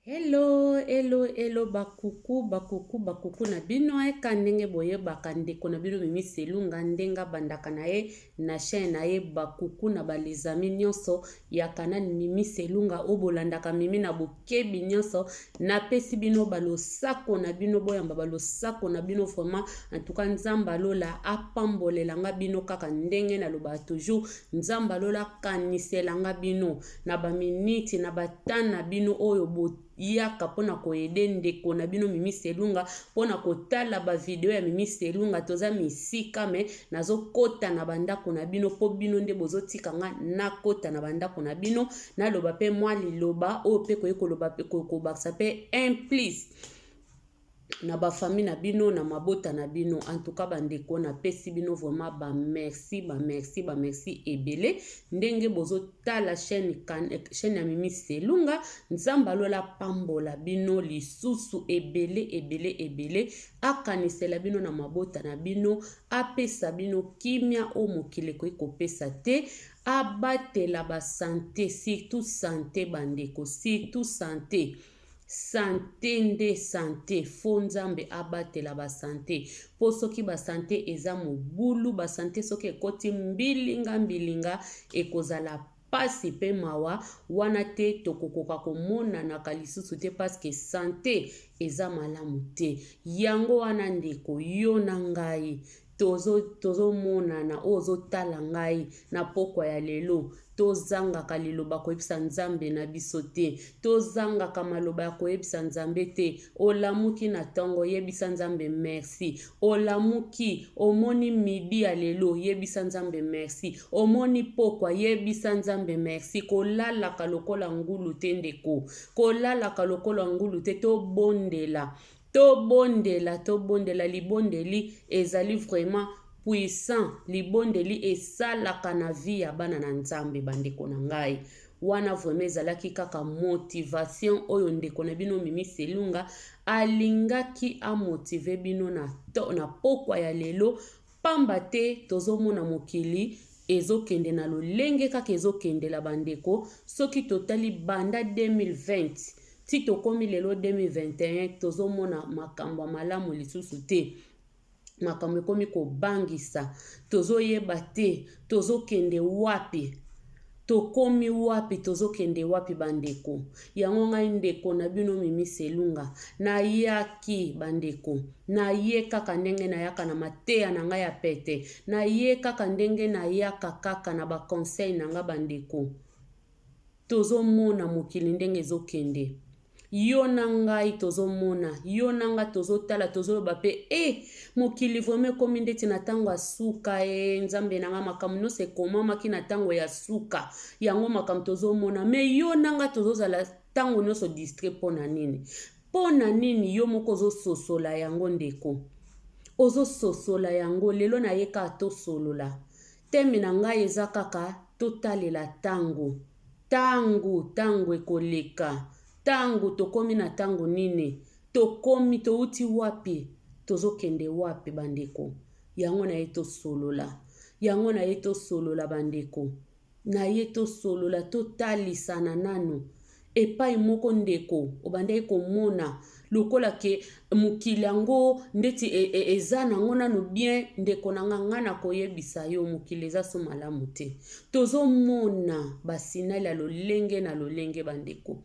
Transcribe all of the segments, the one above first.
Hello, hello, hello, bakuku na bino eka ndenge boye bakandeko na bino mimi selunga ndenga bandaka na ye na chaîne na ye bakuku na balizami nyonso ya kanani mimi selunga obolandaka mimi na bokebi nyonso na pesi bino balosako na bino boyamba balosako na bino vraiment en tout cas nzamba lola apambolelanga bino kaka ndenge na loba toujours nzamba lola kaniselanga bino na ba minute na batana bino oyo yaka pona koyede ndeko na bino mimi selunga pona kotala ba video ya mimi selunga toza misika me nazo kota na bandako na bino po bino nde bozotika nga na kota na bandako na bino na loba pe mwa liloba o pe koyeko loba pe kokobaksa pe implice na ba famille na bino na mabota na bino en tout cas bandeko na pesi bino vraiment ba merci ebele ndenge bozo tala chaîne ya mimi selunga nzamba lola pambola bino lisusu ebele akanisela bino na mabota na bino apesa bino kimia o mokile koyi kopesa te abatela ba santé surtout santé bandeko surtout santé nde santé fo nzambe abatela ba santé po soki ba santé eza mobulu ba santé soki ekoti mbilinga ekozala pasi pe mawa wana te tokokoka komonanaka lisusu te paske santé eza malamu te yango wana ndeko yo na ngai tozo monana ozo tala ngai na pokwa ya lelo tozangaka liloba koyebisa nzambe na biso te tozangaka maloba ya koyebisa nzambe te olamuki na ntongo yebisa nzambe merci olamuki omoni midi ya lelo yebisa nzambe merci omoni pokwa yebisa nzambe merci kolalaka lokola ngulu te ndeko kolalaka lokola ngulu te tobondela libondeli ezali vraiment puissant libondeli esalaka na vie ya bana na nzambe bandeko na ngai wana vraiment ezalaki kaka motivation oyo ndeko na bino mimi selunga alingaki amotive bino na pokwa ya lelo pamba te tozomona mokili ezokende na lolenge kaka ezokendela bandeko soki totali banda 2020 ti tokomi lelo 2021 tozomona makambo malamu lisusu te makambo ekomi kobangisa tozoyeba te tozokende wapi tokomi wapi tozokende wapi bandeko yango ngai ndeko na bino mimi selunga nayaki bandeko naye kaka ndenge nayaka na mateya na ngai ya pete naye kaka ndenge nayaka kaka na baconseil na nga bandeko tozomona mokili ndenge ezokende yo na ngai tozomona yo na nga tozotala tozoloba pe mokili vraiment komi ndeti na ntango ya suka nzambe na nga makambo nyonso ekomamaki na ntango ya suka yango makambo tozomona me yo na nga tozozala ntango nyonso distrait mpona nini yo moko ozososola yango ndeko ozososola yango lelo nayeka tosolola teme na ngai eza kaka totalela tango ekoleka tango tokomi na tango nini touti wapi tozokende wapi bandeko yango na ye tosolola bandeko na ye tosolola totalisana nanu epai moko ndeko obandaki komona lokola ke mokili yango ndeti eza nango nanu bien ndeko na nga na koyebisa yo mokili eza so malamu te tozomona basinali ya lolenge na lolenge bandeko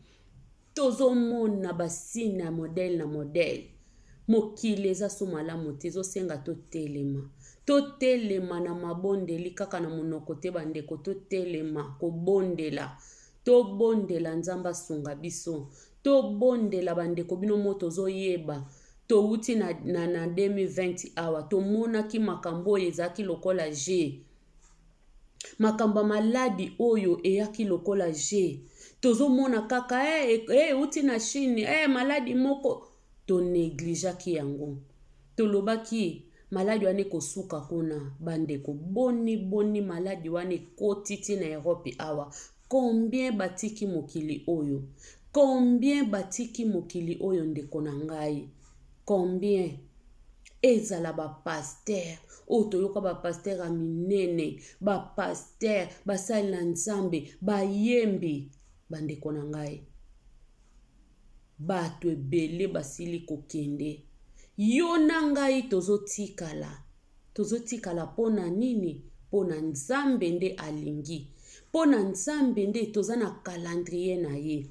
tozomona basina modele mokili eza so malamu te ezosenga totelema na mabondeli kaka na monoko te bandeko totelema tobondela nzamba asunga biso tobondela bandeko bino mo tozoyeba touti na 2020 awa tomonaki makambo oyo ezalaki lokola makambo maladi oyo eyaki lokola tozomona kaka uti na Chine maladi moko tonegligeaki yango tolobaki maladi wana ekosuka kuna bandeko boni maladi wana ekoti na Europe awa combien batiki mokili oyo ndeko na ngai combien ezala bapaster oyo toyoka bapaster ya minene bapaster basali na nzambe bayembi bandeko na ngai bato ebele basili kokende. Yo na ngai tozotikala pona nini? Pona Nzambe nde alingi. Pona Nzambe nde toza na calendrier na ye.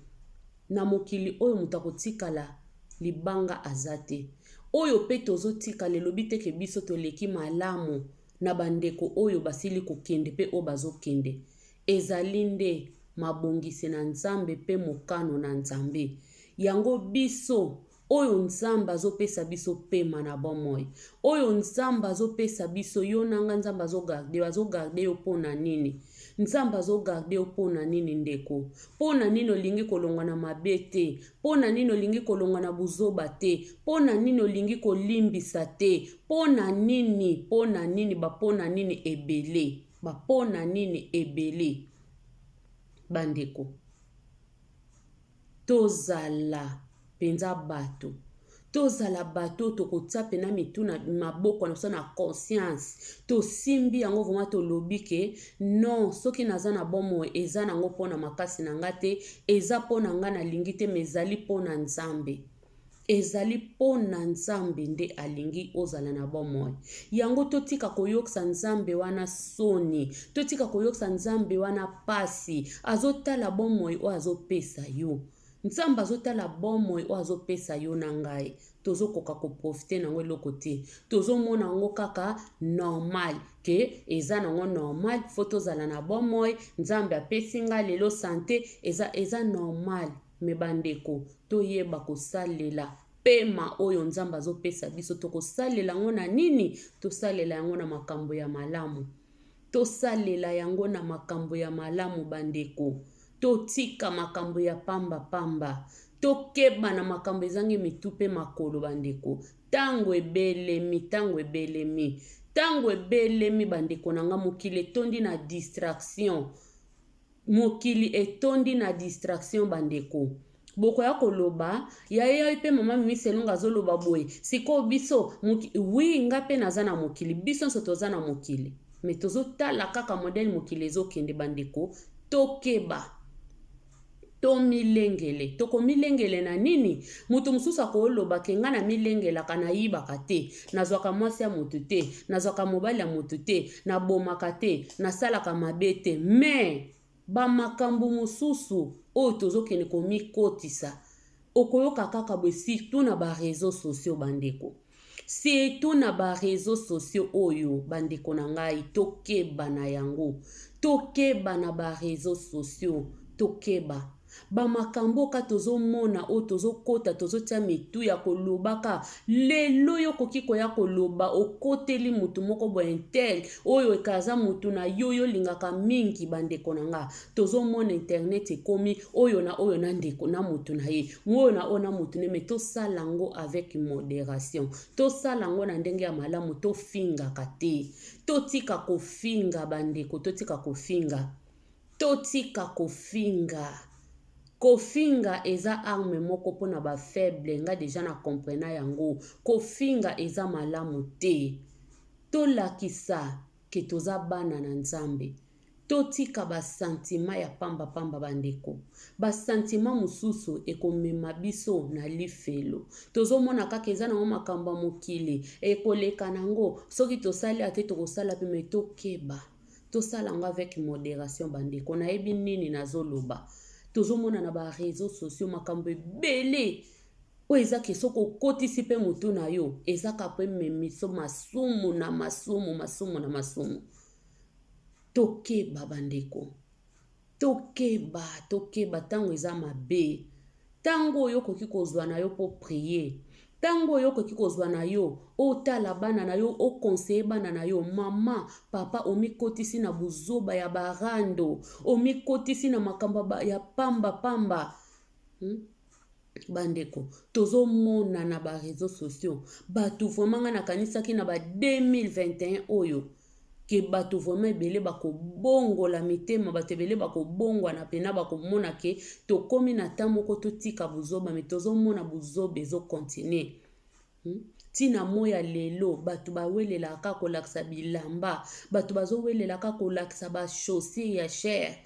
Na mokili oyo mutu akotikala libanga azate. Oyo pe tozotikala elobi teke biso toleki malamu na bandeko oyo basili kokende pe oyo bazokende. Ezali nde mabongisi na Nzambe pe mokano na Nzambe. Yango biso oyo Nzambe azopesa biso pema na bomoi. Oyo Nzambe azopesa biso yo nanga Nzambe azogarde yo pona nini? Nzambe azogarde yo pona nini ndeko? Pona nini olingi kolongwa na mabe te? Pona nini olingi kolongwa na buzoba te? Pona nini olingi kolimbisa te? Pona nini bapona nini ebele? Bapona nini ebele? Bandeko, tozala penza bato. Tozala bato tokotia pena mituna maboko na na conscience. To simbi yango vraiment to lobike non soki naza na bomo eza nango pona makasi na ngate, eza pona nga na lingite mezali pona Nzambe. Ezali pona Nzambe nde alingi ozala na bomo. Yango totika koyoksa Nzambe wana soni. Totika koyoksa Nzambe wana pasi. Azotala bomo o azopesa yo. Nzambe azotala bomoi o azopesa yo na ngai. Tozokoka koprofite nango eloko te. Tozomona ngo kaka normal. Ke eza nango normal. Fo tozala na bomoi. Nzambe apesi nga lelo sante. Eza normal. Me bandeko, toyeba kosalela pema oyo Nzambe azopesa biso. Tokosalela yango na nini? Tosalela yango na makambo ya malamu. Tosalela yango na makambo ya malamu bandeko. Totika makambo ya pamba. Tokeba na makambo ezangi mitupe makolo bandeko. Tango ebelemi. Tango ebelemi bandeko nanga mokili etondi na distraction. Mokili etondi na distraction bandeko. Boko ya koloba, ya pe mama mimi selunga zoloba boy. Siko biso, oui ngape naza na mokili. Biso sotoza na mokili. Me tozo tala kaka model mokili ezokende bandeko. Tokeba. Toko milengele na nini? Mutu mususu akoloba ke nga na milengela kana yibaka te. Nazwaka mwasi ya mutu te. Nazwaka mobali ya mutu te. Na bomaka te. Nasalaka mabe te. Me ba makambu mususu oyo tozokende komikotisa. Okoyoka kaka bwe surtout na ba réseaux sociaux bandeko. Surtout na ba réseaux sociaux oyo bandeko na ngai tokeba na yango. Tokeba na ba réseaux sociaux. Tokeba. Ba makambo ka tozomona o tozokota tozotia mitu ya kolobaka lelo yo kokiko ya koloba okoteli mutu moko bo intel oyo ekaza mutu na yo lingaka mingi bandeko na nga tozomona internet ekomi oyo na ndeko na mutu na ye oyo na ona mutu ne meto salango avec modération to salango na ndenge ya malamu to finga kate totika kofinga bandeko totika kofinga Kofinga eza arme moko pona ba faible nga deja na comprena yango. Kofinga eza malamu te. Tolakisa ke toza bana na Nzambe. Totika ba sentiment ya pamba bandeko. Ba sentiment mususu ekomema biso na lifelo. Tozomona kaka eza na makambo mokili ekoleka nango soki tosali ate tokosala pe me tokeba. Tosala ngo avec modération bandeko. Na yebi nini nazoloba. Tozomona na ba réseaux sociaux makambo ebele o ezaki soko kotisi pe mutu na yo ezaka pe memiso masumu. Tokeba bandeko. Tokeba tango eza mabe. Tango yo koki kozwa na yo po prier. Tango yo koki kozwa na yo o tala bana na yo o conseiller bana na yo mama papa omikotisi na buzoba ya barando omikotisi na makamba ya pamba bandeko tozomona na ba réseaux sociaux batu vraiment na kanisaki na ba 2021 oyo ke batu vraiment ebele bakobongola mitema batu ebele bakobongwa na pena bakomona ke tokomi na temps moko totika buzoba me tozomona buzoba ezokontinue tina moya lelo batu bawelelaka kolakisa bilamba batu bazowelelaka kolakisa ba chaussures ya cher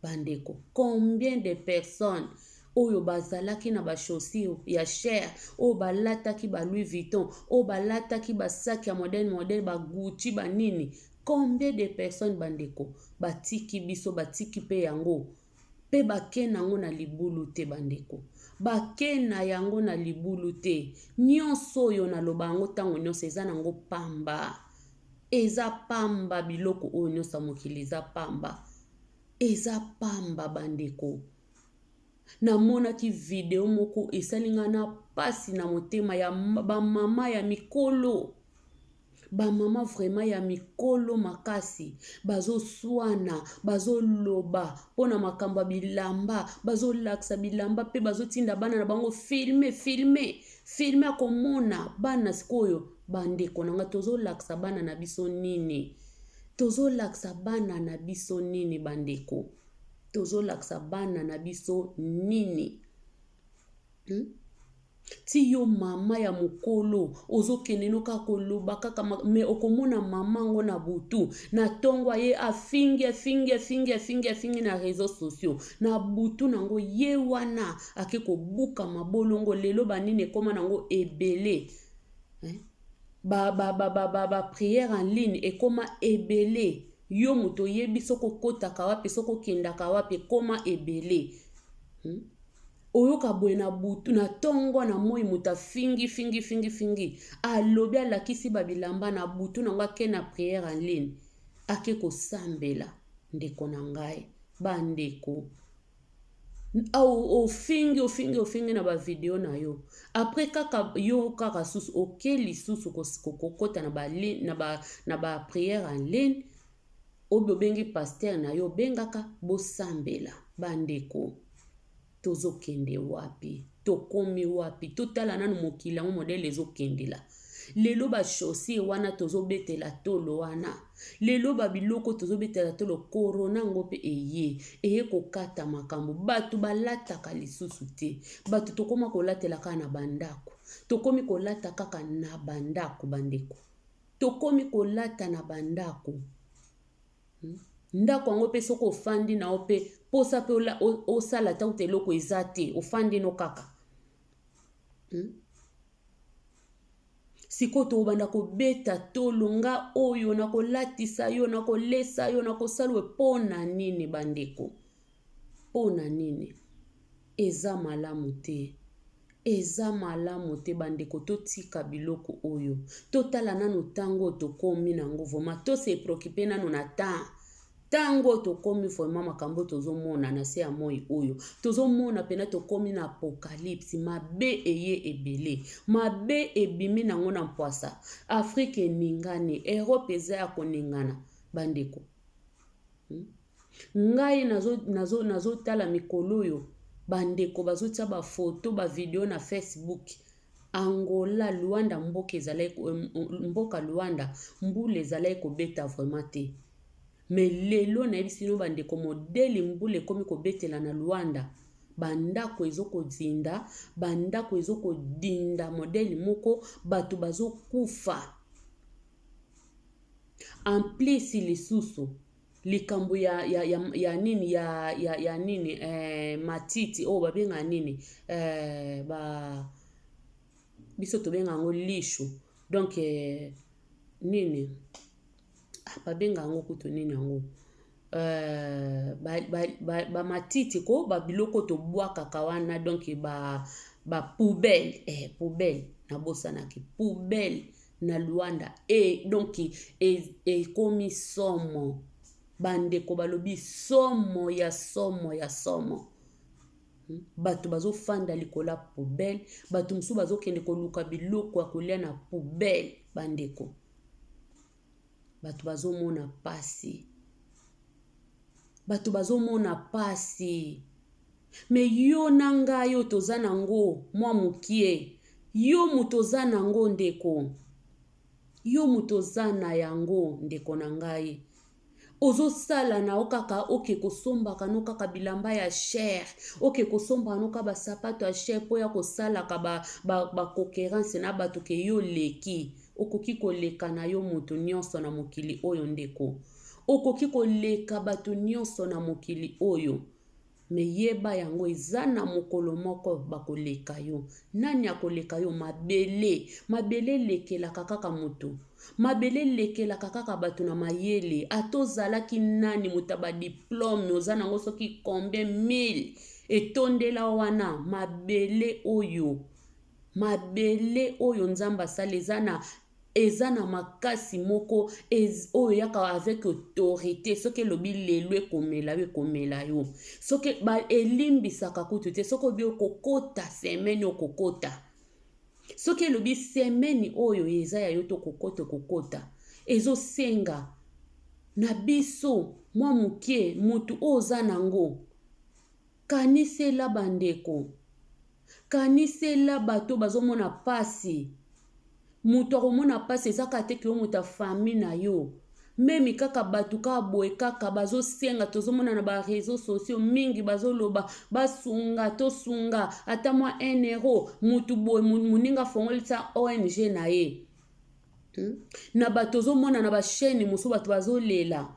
bandeko combien de personnes oyo bazalaki na ba chaussure ya cher, oyo balataki ba Louis Vuitton, oyo balataki ba sac ya modèle ba Gucci ba nini. Combien de personnes bandeko batiki biso batiki pe yango pe bake nango na libulu te bandeko, bake na yango na libulu te. Nyonso oyo naloba yango ntango nyonso eza nango pamba, eza pamba. Biloko oyo nyonso mokili eza pamba, eza pamba bandeko. Namonaki video moko esalinga na pasi na motema ya ba mama ya mikolo, ba mama vraiment ya mikolo makasi, bazo swana, bazo loba pona makambo bilamba, bazo laksa bilamba pe bazo tinda bana na bango filme akomona bana sikoyo. Bandeko nanga tozo laksa bana na biso nini? Tozo laksa bana na biso nini bandeko? Tozo laksa bana na biso nini? Ti yo mama ya mukolo ozo keneno kako loba kaka me okomona mama ngo na butu na tongwa ye afingi na réseaux sociaux na butu nango ye wana akeko buka mabolongo. Lelo banine koma nango ebele, ba prière en ligne ekoma ebele. Yo muto yebi soko kotaka wapi soko kendaka wapi koma ebele. Oyoka boye na butu na tongo na moi muta fingi alobi alakisi babilamba na butu nango ake na prière en ligne ake kosambela. Ndeko na ngai bandeko, ofingi na ba video na yo après kaka yo kaka susu okeli susu kokota na ba prière en ligne obo bengi pasteur na yo bengaka bosambela. Bandeko tozo kende wapi? Tokomi wapi? Totala nanu mokila mo modele ezo kendela. Lelo ba chaussure wana tozo betela tolo wana. Lelo ba biloko tozo betela tolo corona ngope eye kokata makambo. Batu balataka lisusu te. Batu tokoma kolatela kaka na bandako. Tokomi kolata kaka na bandako bandeko. Tokomi kolata na bandako. Ndako yango pe soko ofandi na ope posa pe osala ta uteloko ezate ofandi no kaka. Siko to banda ko beta tolonga oyo na ko latisa yo na ko lesa yo na ko salwe pona nini bandeko? Pona nini? Eza malamu te. Eza malamu te bandeko, totika biloko oyo. Totala nanu tango tokomi nango voma to se preoccuper nanu na tango tokomi vraiment makambo tozomona na se ya moi oyo. Tozomona pena tokomi na apocalypse, mabe eye ebele. Mabe ebimi nango na mpwasa. Afrique ningani, Europe eza ya koningana bandeko. Ngai nazo tala mikolo yo bandeko bazotia ba photo ba video na Facebook. Angola, Luanda, mboka Luanda, mbule ezalai ko beta vraiment te. Mais lelo na ebisino bandeko modeli mbule komi ko betela na Luanda. Bandako ezoko zinda, bandako ezoko dinda modeli moko batu bazo kufa. En plus lisusu likambo ya nini matiti babenga nini biso to benga ngo lisho. Donc nini babenga ngo kuto nini ngo ba matiti ko ba biloko to bwaka kawana. Donc ba poubelle na bosana ki poubelle na Luanda donc komi somo bandeko balobi somo ya somo. Batu bazo fanda likola poubelle, batu msu bazo kende koluka biloko ya kolia na poubelle bandeko. Batu bazo mona pasi. Batu bazo mona pasi. Me yo nanga yo toza nango mwa mukie. Yo mutoza nango ndeko. Yo mutoza na yango ndeko nangai. Ozo sala na okaka oke kosomba kano kaka bilamba ya cher. Oke kosomba kano kaba sapato ya cher po ya kosala ka ba concurrence na batu ke yo leki. Okoki koleka na yo mutu nyonso na mokili oyo ndeko. Okoki koleka batu nyonso na mokili oyo. me yeba yango eza na mokolo moko bakoleka yo. Nani akoleka yo? Mabele lekelaka kaka moto. Mabele lekelaka kaka bato na mayele. Atozalaki nani mutaba diplôme oza nango soki combien 1000 etondela wana mabele oyo. Mabele oyo Nzambe asali eza na makasi moko oyo yaka avec autorité. Soki lobi lelo ekomela yo. Soki elimbisaka kutu te. Soki obi okokota semaine okokota. Soki lobi semaine oyo eza ya yo to kokota. Ezo senga na biso mwa mukie mutu oza nango. Kanisela bandeko. Kanisela bato bazomona pasi. Mutu akomona pasi ezaka te ke yo muta famille na yo. Memi kaka batu ka boye kaka bazo senga tozomona na ba réseaux sociaux mingi bazoloba basunga tosunga ata mwa 1 euro mutu boye muninga fongolisa ONG na ye. Na bato zomona na ba chaîne musu bato bazolela.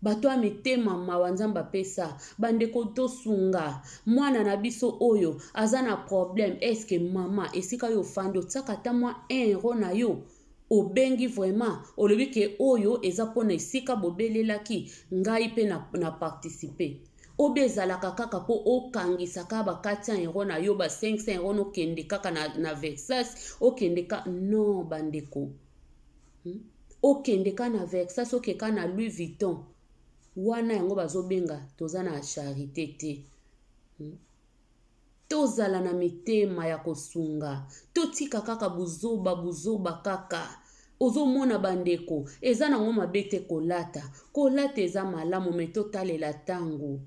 Bato a mitema mawa Nzambe apesa bandeko tosunga mwana na biso oyo aza na problème. Est-ce mama esika yo fando tsaka ta mwa 1 euro na yo obengi vraiment olobi ke oyo eza pona esika bobelelaki ngai pe na participer. Obezalaka kaka po okangisa ka ba 400 euro na yo ba 500 euro no kende kaka na Versas okende ka non bandeko. Okende ka na Versas okeka na Louis Vuitton. Wana yango bazobenga toza na charité te. Tozala na mitema ya kosunga. Totika kaka buzoba kaka. Ozomona bandeko eza nango mabe te kolata. Kolata eza malamu me totalela tango.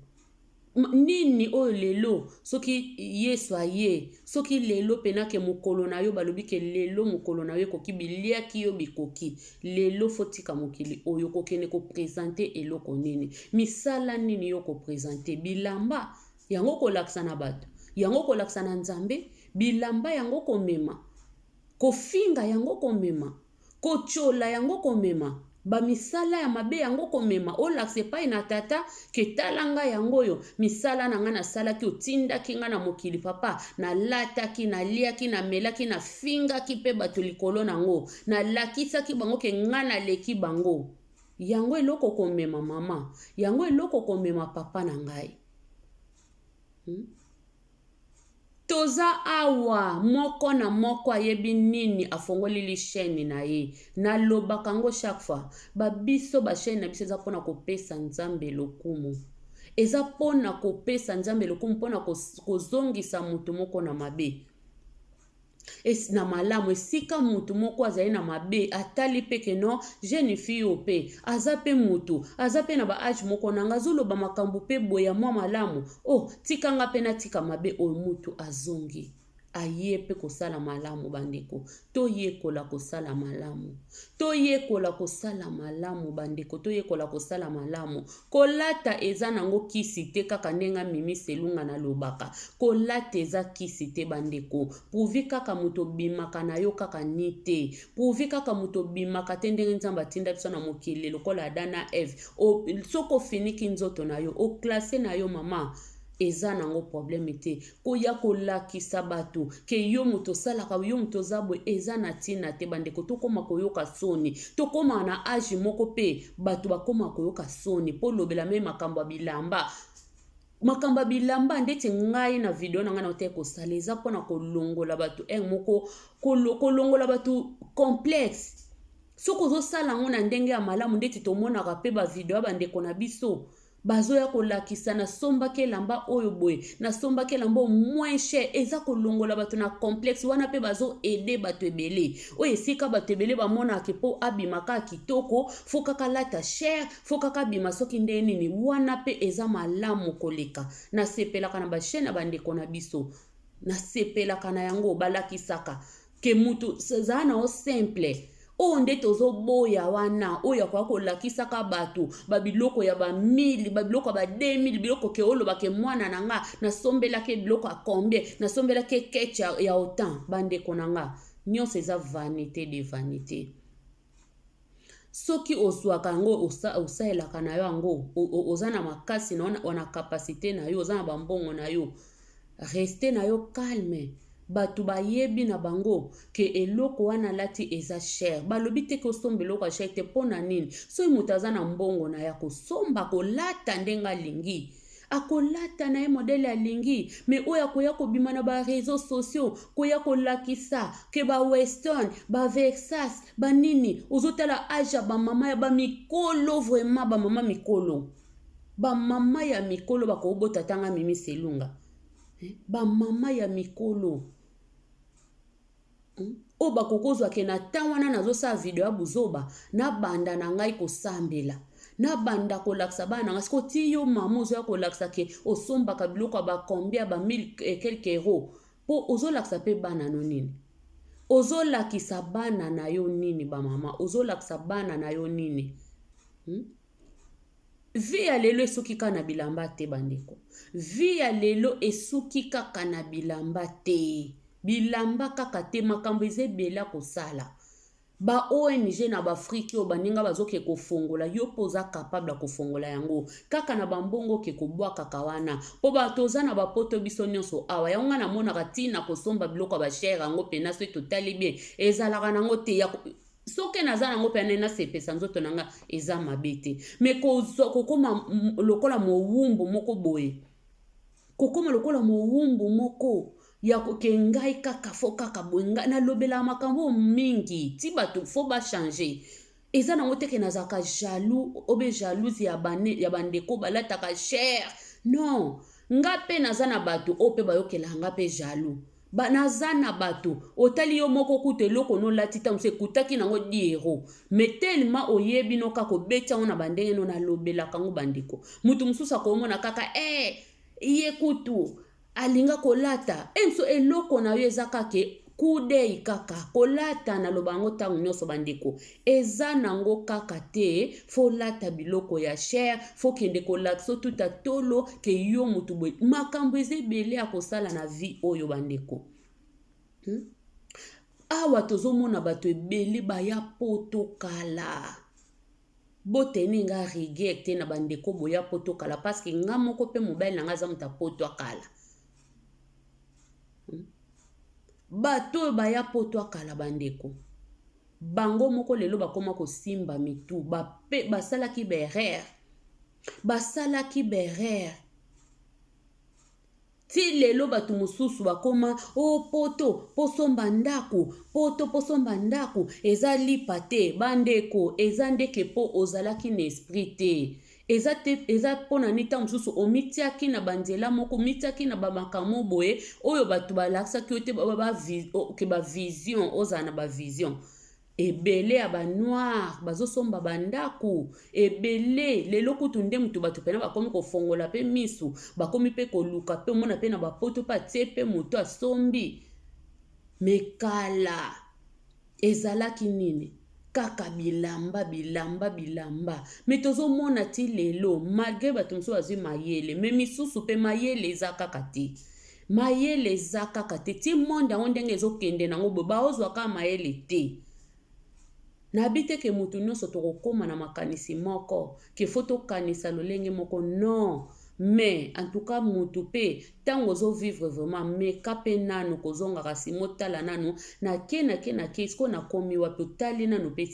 Nini oyo lelo soki Yesu aye soki lelo penake mokolo na yo balobi ke lelo mokolo na yo koki biliaki yo bikoki lelo fotika mokili oyo kokene ko présenter eloko nini misala nini yo ko présenter bilamba yango kolakisa na bato yango kolakisa na Nzambe bilamba yango komema kofinga yango komema kochola yango komema ba misala ya mabe yango komema olakse pa ina tata ketalanga yango yo misala na nga na salaki otinda kinga na mokili papa na lataki na liaki na melaki na finga ki pe bato likolo nango na lakisaki bango ke nga na leki bango yango eloko komema mama yango eloko komema papa na ngai. Toza awa moko na moko ayebi nini afongoli li chaîne na ye na lobakango chaque fois babiso ba chaîne na biso eza pona kopesa Nzambe lokumu eza pona kopesa Nzambe lokumu pona kozongisa mutu moko na mabe na malamu esika mutu moko azali na mabe atali peke no jeune fille ope azape mutu azape na ba age moko nanga zoloba makambo pe boya mwa malamu tikanga pe na tika mabe o mutu azongi ayepe kosala malamu bandeko toyekola kosala malamu bandeko toyekola kosala malamu kolata eza nango kisi te kaka ndenga mimi selunga na lobaka kolata eza kisi te bandeko prouvi kaka muto bimaka na yo kaka nite prouvi kaka muto bimaka te ndenge Nzambe atinda biso na mokili lokola Adam na Eve soko finiki nzoto na yo o classé na yo mama eza nango problème te koya kolakisa bato ke yo muto salaka yo muto zabwe eza na tina te bandeko tokoma koyoka soni tokoma na age moko pe bato bakoma koyoka soni po lobela me makambo bilamba ndeti ngai na video na nga na te kosala eza pona kolongola bato moko kolongola bato complexe soko ozosala ngo na ndenge ya malamu ndeti tomonaka pe ba video bandeko na biso bazoya kolakisa na somba ke lamba oyo boye na somba ke lamba moins cher eza kolongola bato na complexe wana pe bazo aider bato ebele oyo esika bato ebele bamona ke po abimaka kitoko fo kaka lata cher fo kaka bima soki nde nini wana pe eza malamu koleka na sepelaka na ba chaîne bandeko na biso na sepelaka na yango balakisaka ke mutu zana o simple nde tozoboya wana oyo kwa kolakisaka bato babiloko ya ba 1000 babiloko ba 2000 biloko ke oloba ke mwana nanga na sombela ke biloko a combien na sombela ke ketch ya autant bandeko nanga nyonso eza vanité de vanité soki ozwaka yango osalelaka na yo yango oza na makasi na wana kapasité na yo oza na bambongo na yo reste na yo calme bato bayebi na bango ke eloko wana lati eza cher balobi te ke osomba eloko ya cher te mpo na nini soki moto aza na mbongo na ye akosomba kolata ndenge alingi akolata na ye modele alingi me oyo akoya kobima na bareseau sociaux koya kolakisa ke bawestern baversas banini ozotala age ya bamama ya bamikolo vraiment bamama mikolo bamama ya mikolo bakobota tanga mimi selunga bamama ya mikolo oyo bakokozwake na ntan wana nazosala video ya buzoba na banda na ngai kosambela na banda kolakisa bana nga siko ti yo mama ozoya kolakisa ke osombaka biloko ya bakombia ba 1000 et quelques euros po ozolakisa pe bana no nini ozolakisa bana na yo nini bamama ozolakisa bana na yo nini vi ya lelo esuki kaka na bilamba te bandeko vi ya lelo esuki kaka na bilamba te bilamba kaka te makambo eza ebele kosala ba ONG na baafriki oyo baninga bazoke kofongola yo mpo oza capable ya kofongola yango kaka na bambongo ke kobwakaka wana mpo bato oza na bapoto biso nyonso awa yango nga namonaka ntina kosomba biloko ya bashere yango mpena soki totali bien ezalaka nango te soki naza nango mpe ane nasepesa nzoto na nga eza mabe te me kokoma lokola mowumbu moko boye kokoma lokola mowumbu moko ya koke ngai kaka fo kaka boye ngai nalobela makambo mingi ti bato fo bachange eza nango teke nazalaka jaloux obe jalouse ya bandeko balataka cher non nga mpe naza na bato oyo mpe bayokela nga mpe jaloux naza na bato otali yo moko kuta eloko nolati ta mosu ekutaki nango 10 euros me telema oyebi no kaka obeti yango na bandenge no nalobelaka ngo bandeko mutu mosusu akomona kaka ye kutu alinga kolata emso eloko na yo eza kaka kudei kaka kolata na loba yango ntango nyonso bandeko eza nango kaka te fo lata biloko ya cher fo kende kolakisa tuta tolo ke yo mutu boye makambo eza ebele ya kosala na vie oyo bandeko awa tozomona bato ebele baya poto kala boteni nga rigueur te na bandeko boya poto kala paske nga moko mpe mobali na nga aza muta poto akala bato oyo baya poto akala bandeko bango moko lelo bakoma kosimba mitu basalaki berere ti lelo bato mosusu bakoma poto posomba ndako posomba ndako eza lipa te bandeko eza ndeke po ozalaki na esprit te eza mpona nita mosusu omitiaki na banzela moko omitiaki na bamakambo boye oyo bato balakisaki yo te ke bavision ozala na bavision ebele ya banoir bazosomba bandako ebele lelo kutu nde mutu bato pena bakomi kofongola pe misu bakomi pe koluka pe omona pe na bapoto pe atie pe mutu asombi mekala ezalaki nini kaka bilamba me tozomona ti lelo malgré bato mosusu bazwi mayele me misusu pe mayele eza kaka te ti monde yango ndenge ezokende nango boye baozwaka mayele te nabi te ke mutu nyonso tokokoma na makanisi moko ke fo tokanisa lolenge moko non mais en tout cas mutu pe ntango ozovivre vraiment meka pe nanu kozongaka nsima otala nanu nake siko nakomi wapi otali nanu pe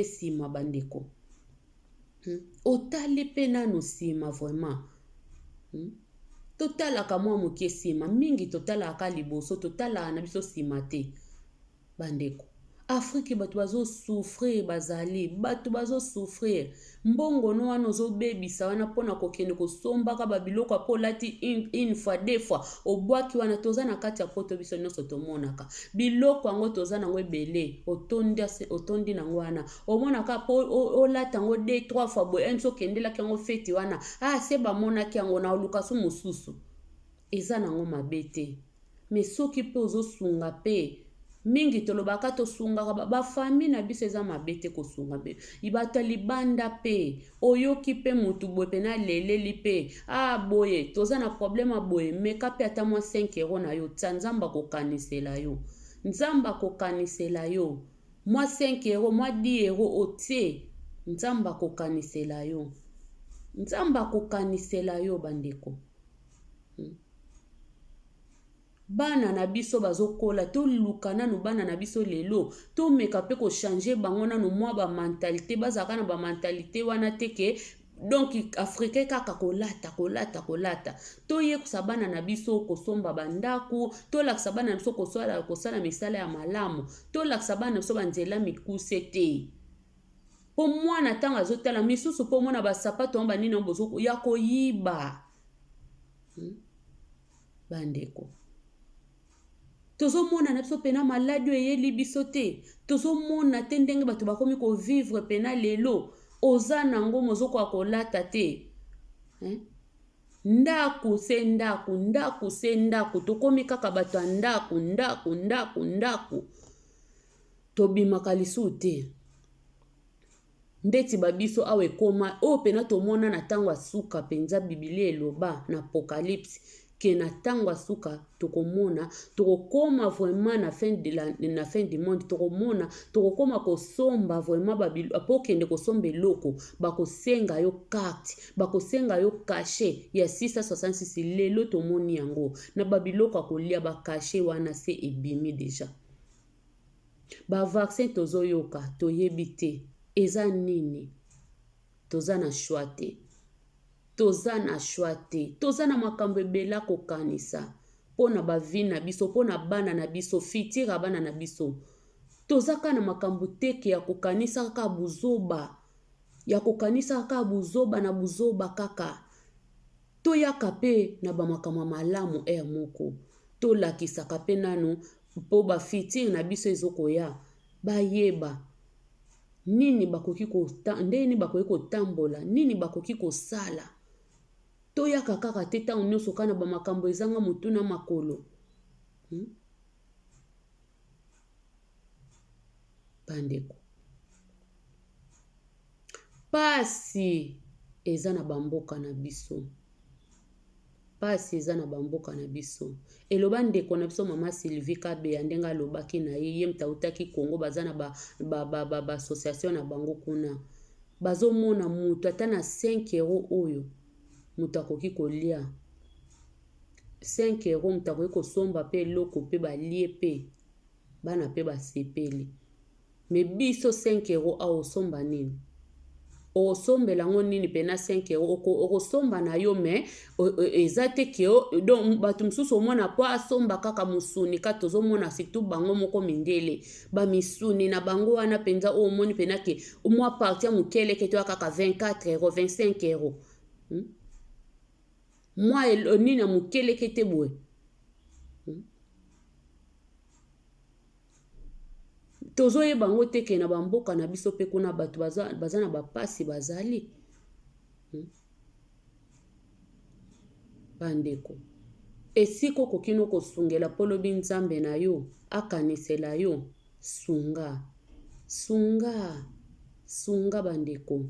nsima bandeko otali pe nanu nsima vraiment totalaka mwa moke nsima mingi totalaka liboso totalaka na biso nsima te bandeko Afrique bato bazosouffrir bazali bato bazosouffrir mbongo no wana ozobebisa wana mpona kokende kosombaka babiloko apo olati une fois deux fois obwaki wana toza na kati ya poto biso nyonso tomonaka biloko yango toza nango ebele otondi nango wana omonaka po olata yango 2-3 fois boye enso okendelaki yango feti wana se bamonaki yango na oluka so mosusu eza nango mabe te me soki mpe ozosunga pe mingi tolobaka tosungaka bafami na biso eza mabe te kosunga be ibata libanda pe oyoki pe mutu boye pe na leleli pe boye toza na problème boye meka pe ata mwa 5 € na yo tia nzamba kokanisela yo Moi 5 euros, moi 10 euros otie. Nzamba kokanisela yo. Nzamba kokanisela yo bandeko. Bana na biso bazokola to lukana no bana na biso lelo to meka pe ko changer bango na no mwa ba mentalité bazaka na ba mentalité wana teke donc africain kaka kolata to ye kusabana na biso kosomba bandaku to lakisa bana na biso kosala misala ya malamu to lakisa bana na biso banzela mikuse te po mwana tanga azotala misusu po mwana basapato amba nini bozo ya koyiba bandeko tozo mona na biso pena maladi eyeli biso te tozo mona te ndenge bato bakomi ko vivre pena lelo oza nango mozoko akolata te ndaku se ndaku tokomi kaka bato ya ndaku tobimaka lisu te ndeti babiso awe ekoma o pena tomona na tango asuka penza Biblia eloba na Apocalypse ke na tango asuka tokomona tokokoma vraiment na fin du monde tokomona tokokoma kosomba vraiment babilo apokende kosomba eloko bakosenga yo carte bakosenga yo cachet ya 666 lelo tomoni yango na babiloko akolia ba cachet wana se ebimi deja ba vaccin tozoyoka toyebi te eza nini toza na choix te toza na makambo ebela kokanisa pona bavi na biso pona bana na biso fitira bana na biso toza ka na makambo teke ya kokanisa kaka buzoba na buzoba kaka toyaka pe na bamakambo malamu moko tolakisaka pe nanu po bafitire na biso ezokoya bayeba nini bakoki kotambola nini bakoki kosala toyaka kaka te ntango nyonso kana bamakambo ezanga motu na makolo bandeko pasi eza na bamboka na biso eloba ndeko na biso mama Sylvie Kabeya ndenge alobaki na ye mtautaki Kongo baza na ba association na bango kuna bazomona mutu ata na 5 euros oyo mutu akoki kolia 5 euros mutu akoki kosomba pe eloko pe balie pe bana pe basepeli me biso 5 euros aosomba nini osombela ngo nini pena 5 euros okosomba na yo me eza te ke donc bato mosusu omona po asomba kaka musuni ka tozomona surtout bango moko mindele bamisuni na bango wana penza omoni pena ke mwa parti ya mokele ke toya kaka 24 euros 25 euros mwa nini ya mokele ke te boye tozoyeba ngo teke na bamboka na biso pe kuna bato baza na bapasi bazali bandeko esiko kokino kosungela polobi nzambe na yo akanisela yo sunga bandeko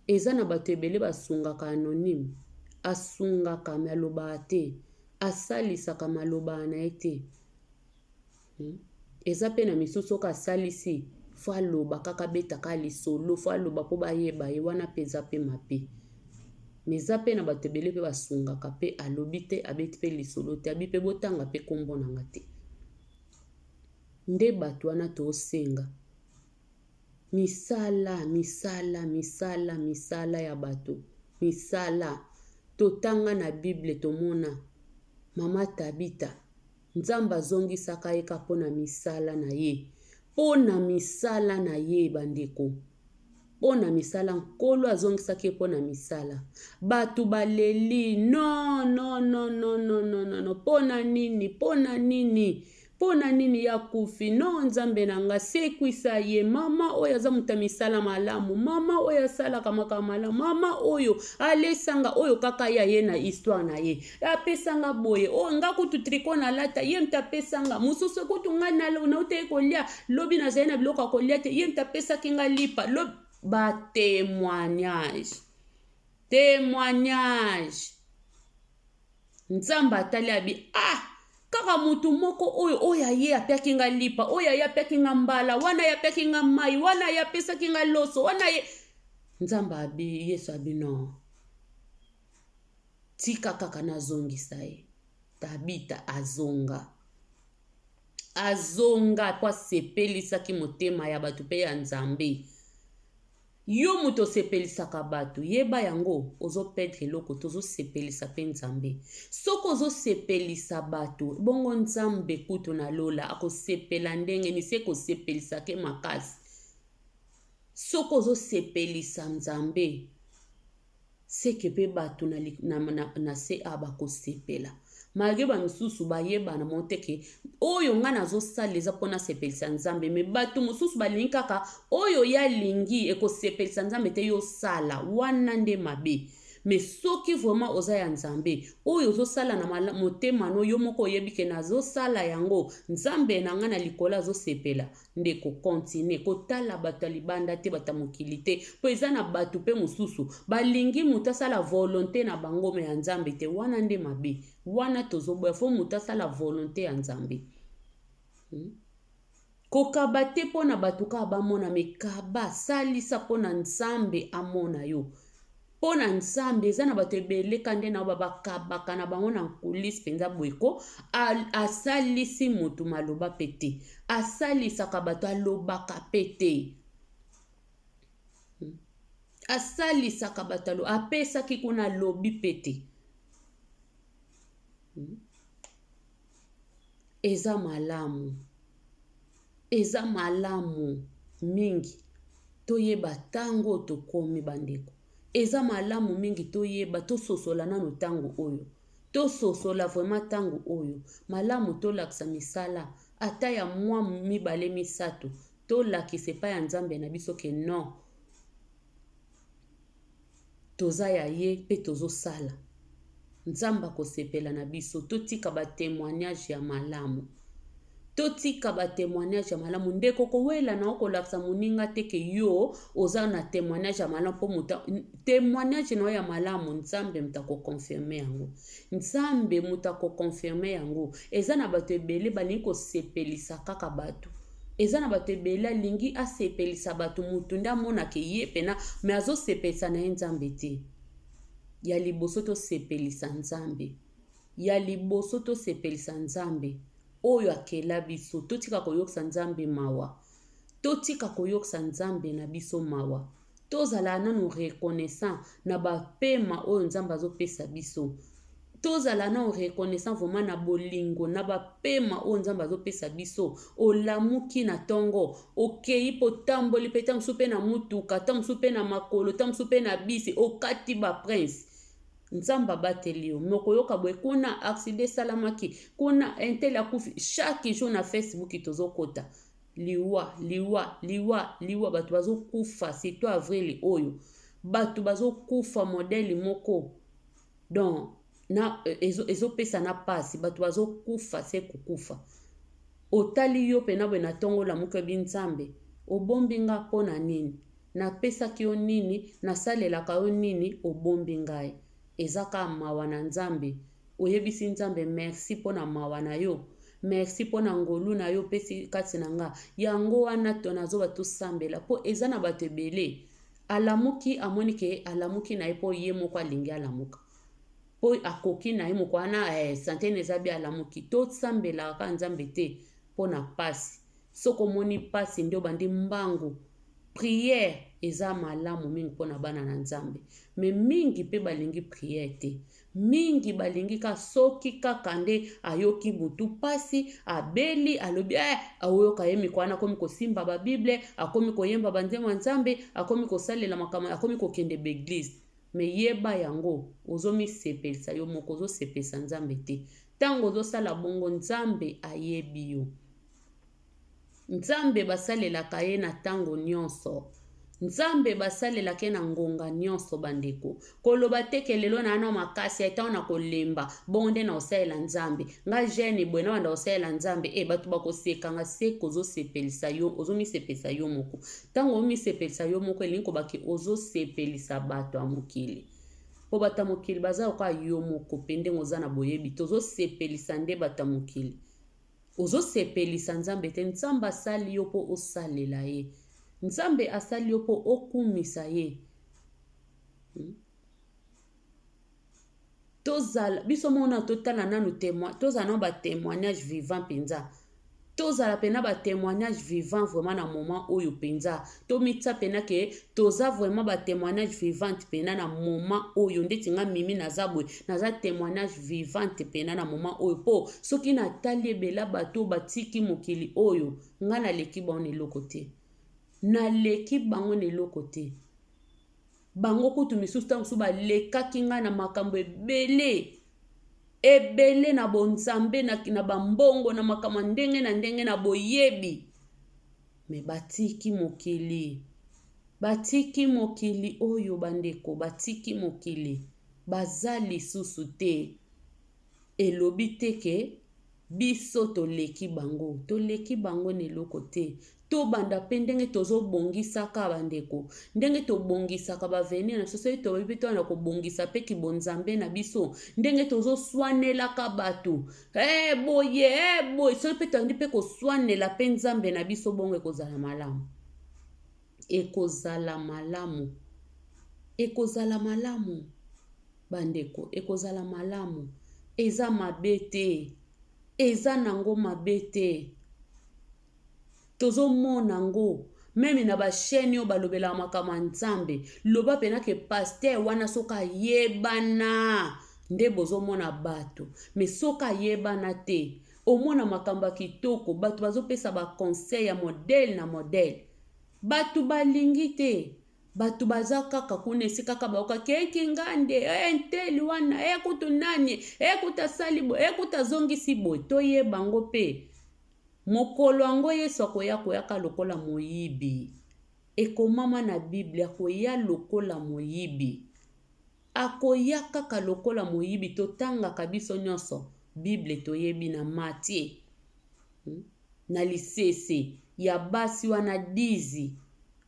eza na bato ebele basungaka anonyme asungaka maloba te asalisaka maloba na ye te eza pe na misusu ka salisi fo aloba kaka betaka lisolo fo aloba po bayeba ye wana pe eza pe mabe meza pe na bato ebele pe basungaka pe alobi te abeti pe lisolo te abi pe botanga pe kombo nanga te nde bato wana tosenga misala ya bato misala totanga na Bible tomona mama Tabita nzamba azongisaka ye ka pona misala na ye bandeko pona misala nkolo azongisaki ye pona misala bato baleli no pona nini ya kufi no nzambe nanga sekwisa ye mama oyo aza muta misala malamu mama oyo asalaka makambo malamu mama oyo alesanga oyo kaka ya ye na histoire na ye apesanga boye nga kutu triko na lata ye mtapesanga mususu kutu nga nauta kolia lobi na zai na biloko kolia te ye mtapesaki nga lipa ba témoignage nzamba atali abi ka kaka mutu moko oyo ye apiaki nga lipa, oyo ye apiaki nga mbala, wana ye apiaki nga mai, wana ye apesaki nga loso, wana ye Nzambe abi Yesu abi non. Tika kaka nazongisa ye. Tabita azonga po asepelisaki motema ya bato pe ya Nzambe. Yo muto sepelisaka bato, yeba yango ozopedre eloko tozosepelisa pe Nzambe. Soko ozosepelisa bato, bongo Nzambe kutu na lola akosepela ndenge ni se kosepelisa ke makasi. Soko ozosepelisa Nzambe, seke pe bato na se abakosepela. Malgré ba misusu bayeba na monteke oyo nga nazosaleza pona sepelisa Nzambe, me bato mususu balingi kaka oyo ya lingi ekosepelisa Nzambe te yo sala wana nde mabe. Me soki vraiment oza ya Nzambe oyo ozosala na motema no yo moko oyebike nazosala yango Nzambe na nga na likola azosepela nde ko continue kotala bato libanda te bata mokili te po eza na bato pe mususu balingi mutasala volonté na bango me ya Nzambe te wana nde mabe. Wana tozoboya fo mutasala volonté ya Nzambe. Kokaba te pona bato ka bamona me kaba salisa pona Nzambe amona yo. Pona Nzambe eza na bato ebele kande na bakabaka na bango na kulisi penza boyeko asalisi mutu maloba pete. Asalisaka bato alobaka pete. Asalisaka bato apesaki kuna lobi pete. Eza malamu mingi toyeba tango tokomi bandeko. Eza malamu mingi toyeba tososola nano tango oyo. Tososola vraiment tango oyo. Malamu tolakisa misala ata ya mwa mibale misato tolakise pa ya Nzambe na biso ke non. Toza ya ye pe tozosala. Nzamba kosepela na biso totika ba témoignage ya malamu. Totika ba témoignage ya malamu ndeko kowela na okolakisa muninga teke yo oza na témoignage ya malamu po muta témoignage no ya malamu Nzambe mutako confirmer yango. Nzambe mutako confirmer yango. Eza na bato ebele balingi kosepelisa kaka bato. Eza na bato ebele alingi asepelisa bato mutu nda mona ke ye pena me azosepelisa na Nzambe te. Ya liboso to sepelisa Nzambe. Ya liboso to sepelisa Nzambe. Oyo akela biso. Totika koyoksa Nzambe mawa. Totika koyoksa Nzambe na biso mawa. Tozala nanu reconnaissant na bapema oyo Nzambe azopesa biso. Tozala nanu reconnaissant vraiment na bolingo na bapema oyo Nzambe azopesa biso. Olamuki na tongo. Okei po tamboli pe tamusu pe na mutuka. Tamusu pe na makolo. Tamusu pe na bisi. Okati ba prince. Nzamba batelio moko yoka bwe kuna accident salamaki kuna entele akufi chaque jour na Facebook tozokota liwa batu bazo kufa c'est toi avril oyo batu bazo kufa modèle moko donc na ezo pesa na pasi batu bazo kufa c'est kukufa otali yo pena bwe na tongo la muke binzambe obombi nga pona nini na pesa kio nini na salela ka nini obombi ngai. Ezaka mawa na Nzambe. Oyebisi Nzambe merci pona mawa na yo. Merci pona ngolu na yo pesi kati na nga. Yango wana tonazoba tosambela po eza na bato ebele. Alamuki amonike alamuki na epo ye moko alingi alamuka. Po akoki na ye moko wana sante nezabi alamuki. To sambela ka Nzambe te pona pasi. Soko moni pasi ndio bandi mbangu. Prière eza malamu mingi pona bana na Nzambe. Me mingi pe balingi prière te. Mingi balingi ka soki kaka nde ayoki mutu pasi abeli alobi awoyoka ye mikwana akomi kosimba ba Bible akomi koyemba banzembo Nzambe akomi kosalela makama akomi kokende beglise. Me yeba yango ozomi sepelisa yo moko ozosepelisa Nzambe te. Tango ozosala bongo Nzambe ayebi yo. Nzambe basalelaka ye na tango nyonso. Nzambe basalelaka ye na ngonga nyonso bandeko. Koloba teke lelo na ana makasi eta na kolemba bonde na osalela Nzambe. Nga jeune bwena wanda osalela Nzambe batu bakoseka nga se kozosepelisa yo ozomisepelisa yo moko. Tango omisepelisa yo moko elingi kobaki ozosepelisa bato amukili. po bata mokili baza oka yo moko pe ndenge oza na boyebi tozosepelisa nde bata mokili ozosepelisa nzambe te nzambe asali yo mpo osalela ye nzambe asali yo mpo okumisa ye tozala biso mona totala nanu tozala na batémoignage vivant mpenza tozala pena batémoignage vivant vraiment na moment oyo mpenza tomitsa pena ke toza vraiment batémoignage vivante pena na moment oyo ndeti nga mimi naza boye naza témoignage vivante pena na moment oyo mpo soki natali ebela bato batiki mokili oyo nga naleki bango na eloko te naleki bango na eloko te bango kutu misusu ntango mosusu balekaki nga na makambo ebele na bonzambe na bambongo na makambo ndenge na boyebi me batiki mokili oyo bandeko batiki mokili baza lisusu te elobi te ke biso toleki bango na eloko te tobanda mpe ndenge tozobongisaka bandeko ndenge tobongisaka bavenir na soso toyebi tona kobongisa mpe kibonzambe na biso ndenge tozoswanelaka bato boye soki mpe toyandi mpe koswanela mpe nzambe na biso bongo ekozala malamu bandeko ekozala malamu eza mabe te eza nango mabe te tozomona ngo meme na basheni oyo balobelaka makambo ya nzambe loba pena ke paster wana soki ayebana nde bozomona bato me soki ayebana te omona makambo ya kitoko bato bazopesa baconseil ya modele na modele bato balingi te bato baza kaka kuna esika kaka baoka keki ngande nteli wana kutu nani kuta sali boye kuta zongisi boye toyeba ngo mpe mokolo yango yesu akoyaka lokola moyibi ekomama na biblia akoya lokola moyibi akoya kaka lokola moyibi totangaka biso nyonso bible toyebi na Matthieu na lisese ya basi wana 10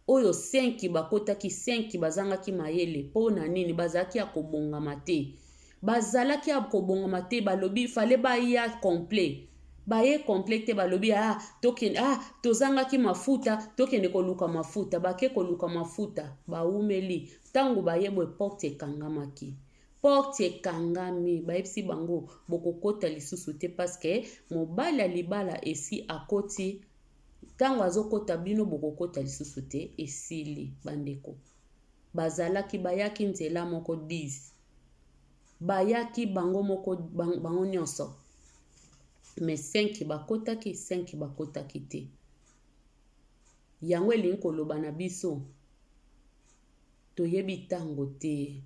oyo 5 bakotaki 5 bazangaki mayele mpo na nini bazalaki ya kobongama te bazalaki ya kobongama te balobi fale baya complet baye complete balobi tozangaki mafuta tokende koluka mafuta bake koluka mafuta baumeli tango bayebwe porte ekangami bayebisi bango bokokota lisusu te paske mobali ya libala esi akoti tango azokota bino bokokota lisusu te esili bandeko bazalaki bayaki nzela moko 10 bayaki bango nyonso mais 5 bakotaki te yango elingi koloba na biso toyebi tango te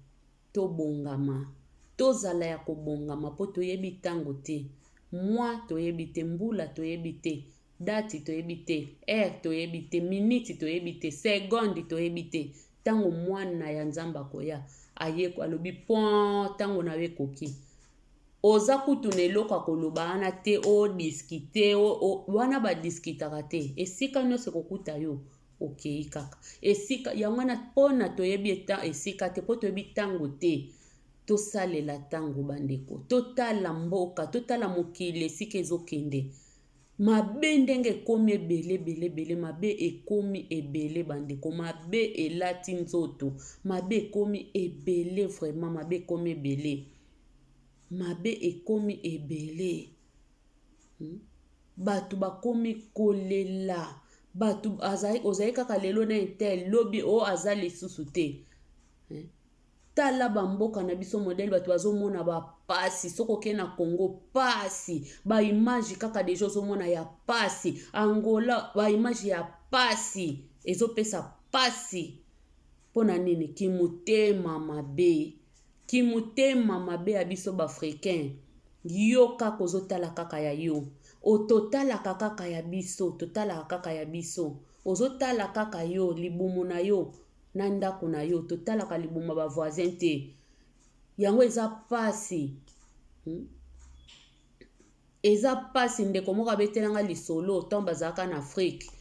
tobongama tozala ya kobongama mpo toyebi tango te mwa toyebi te mbula toyebi te dati toyebi te heure toyebi te miniti toyebi te segonde toyebi te tango mwana ya nzambe akoya alobi pon tango na ye koki oza kutu na eloko akoloba wana te odiskite wana badiskitaka te esika nyonso kokuta yo okei kaka esika yango wana mpona toyebi esika te mpo toyebi tango te tosalela tango bandeko totala mboka totala mokili esika ezokende mabe ndenge ekomi ebele mabe ekomi ebele bandeko mabe elati nzoto mabe ekomi ebele vraiment mabe ekomi ebele mabe ekomi ebele bato bakomi kolela bato ozali kaka lelo na intel lobi aza lisusu te tala bamboka na biso modele bato bazomona bapasi soki okei na Congo pasi baimage kaka deja ozomona ya pasi Angola baimage ya pasi ezopesa pasi mpona nini kimutema mabe ya biso baafricain yo kaka ozotala kaka ya yo totalaka kaka ya biso ozotala kaka yo libumu na yo na ndako na yo totalaka libumu ba voisin te yango eza pasi ndeko moko abetelanga lisolo ntango bazalaka na Afrique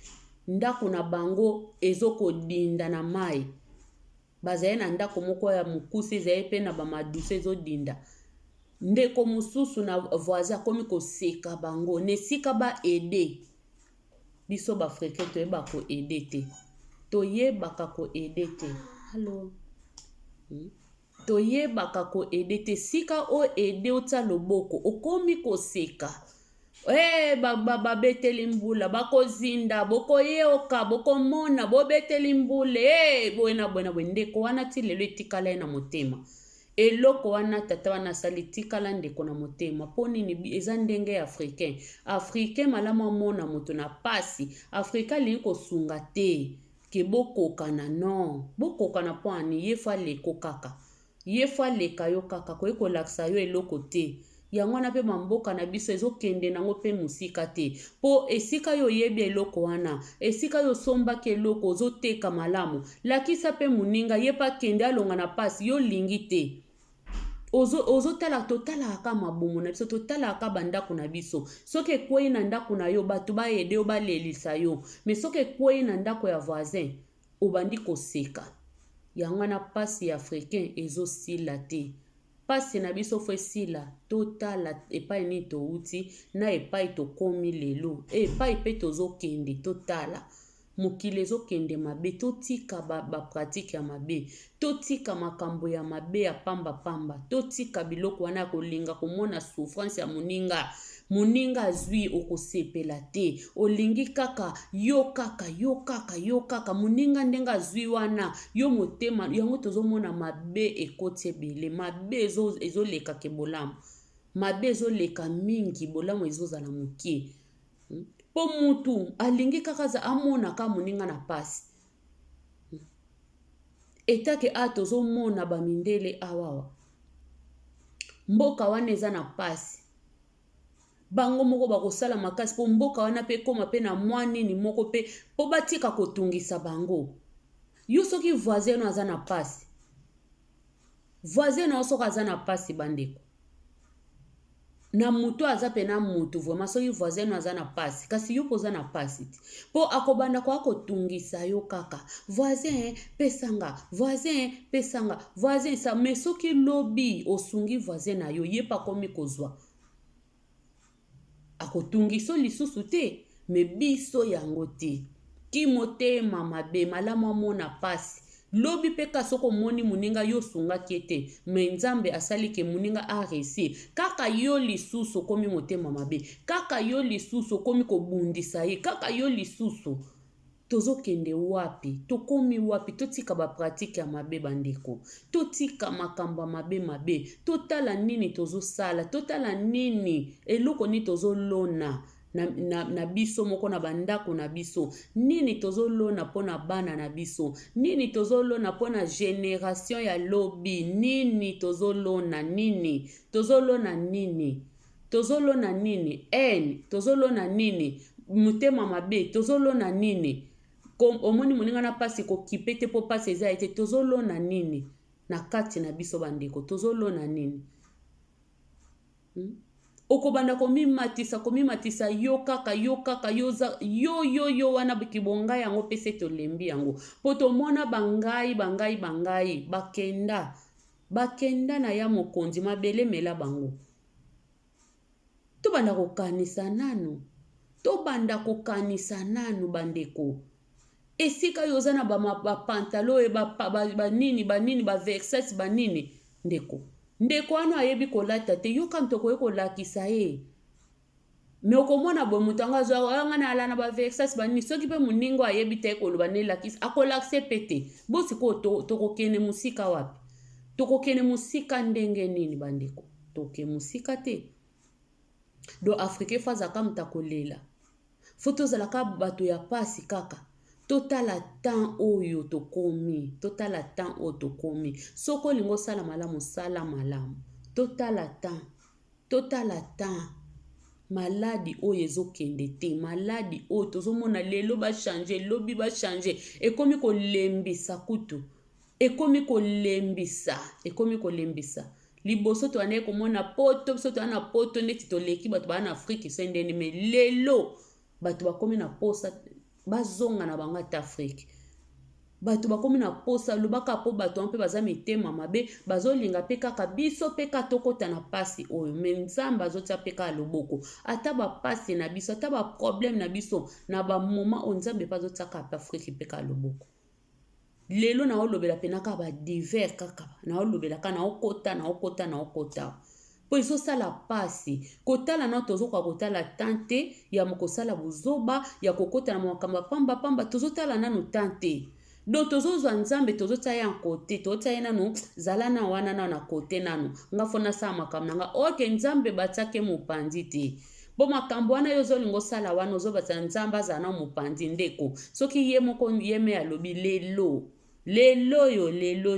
ndako na bango ezokodinda na mai bazaye na ndako moko ya mokuse ezaye mpe na bamaduse ezodinda ndeko mosusu na voisin akomi koseka bango na esika baede biso baafricain toyebaka koede te toyebaka koede te halo toyebaka koede te sika oede otia loboko okomi koseka babeteli mbula bakozinda bokoyoka bokomona bobeteli mbule bwe ndeko wana ti lelo etikala ye na motema eloko wana tata wana asali tikala ndeko na motema mpo nini eza ndenge ya africain malamu amona moto na pasi africain alingi kosunga te ke bokokana non bokokana mpo ani ye fo aleko kaka ye fo aleka yo kaka koye kolakisa yo eloko te yango wana mpe bamboka na biso ezokende nango mpe mosika te mpo esika yo oyebi eloko wana esika yo osombaki eloko ozoteka malamu lakisa mpe moninga ye mpe akende alonga na pasi yo lingi te totalaka mabumu na biso totalaka bandako na biso soki ekwei na ndako na yo bato baede yo balelisa yo me soki ekwei na ndako ya voisin obandi koseka yango wana pasi ya africain ezosila te pasi na biso fo esila totala epai nini touti na epai tokomi lelo epai mpe tozokende totala mokili ezokende mabe totika bapratike ya mabe totika makambo ya mabe ya pambapamba totika biloko wana ya kolinga komona souffrance ya moninga azwi okosepela te olingi kaka yo kaka moninga ndenge azwi wana yo motema yango tozomona mabe ekoti ebele mabe ezoleka ke bolamu mabe ezoleka mingi bolamu ezozala mokie po mutu alingi kaka za amona ka moninga na pasi etake tozomona bamindele awawa mboka wana eza na pasi bango moko bakosala makasi po mboka wana pe koma pe na mwa nini moko pe po batika kotungisa bango yo soki voisin aza na pasi voisin na soki aza na pasi bandeko na mutu aza pe na mutu vraiment soki voisin aza na pasi kasi yo poza na pasi ti po akobanda kwa kotungisa yo kaka voisin pesanga voisin sa me soki lobi osungi voisin na yo yepa komi kozwa akotungiso lisusu te me biso yango te kimotema mabe malamu amona pasi lobi pe kasoko moni muninga yo sungaki ete me nzambe asali ke muninga aresi kaka yo lisusu komi motema mabe kaka yo lisusu komi kobundisa ye kaka yo lisusu tozokende wapi tokomi wapi totika bapratike ya mabe bandeko totika makambo ya mabe totala nini tozosala totala nini eloko ni tozolona na biso moko na bandako na biso nini tozolona pona bana na biso nini tozolona pona generation ya lobi nini tozolona nini tozolona nini mutema mabe tozolona nini omoni moninga na pasi kokipe te po pasi eza ete tozolona nini na kati na biso bandeko tozolona nini okobanda komimatisa yo kaka yo wana kibonga yango pese tolembi yango po tomona bangai bakenda na ya mokonzi mabele mela bango tobanda kokanisa nanu bandeko esika yo za na bapantalo banini baverses banini ndeko wana ayebi kolata te yo kam tokoye kolakisa ye me okomona boye moto yango azwanga na ala na baverses banini soki mpe moningo ayebi te koloba nelakisa akolakise pe te bosiko tokokende mosika wapi tokokende mosika ndenge nini bandeko toke mosika te do africain fo azalaka mutu akolela fo tozalaka bato ya pasi kaka totala temps oyo tokomi soko olingi osala malamu sala malamu totala temps maladi oyo ezokende te maladi oyo tozomona lelo bachange lobi bachange ekomi kolembisa kutu ekomi kolembisa liboso to ane komona poto biso to ana poto neti toleki bato bana Afrique sendeni me lelo bato bakomi na posa bazonga na bango ata Afrique bato bakomi na posa lobaka po bato mpe baza mitema mabe bazolinga mpe kaka biso mpe ka tokota na pasi oyo me nzambe azotia mpe kaka loboko ata bapasi na biso ata baproblème na biso na bamoma oyo nzambe mpe azotia kaka afriki mpe kaka loboko lelo naolobela mpe naka badivers kaka naolobela kaka naokota po ezosala pasi kotala na tozokoka kotala tante ya kosala buzoba ya kokota na makambo pamba tozotala nanu tante donc tozozwa nzambe tozotia ye nkote tozotia ye nanu zala na wana na kote nanu nga fo nasala makambo nanga oke nzambe batiake mopanzi te bo makambo wana yo ozolinga osala wana ozobatisa nzambe azala na mopanzi ndeko soki ye moko ye me alobi lelo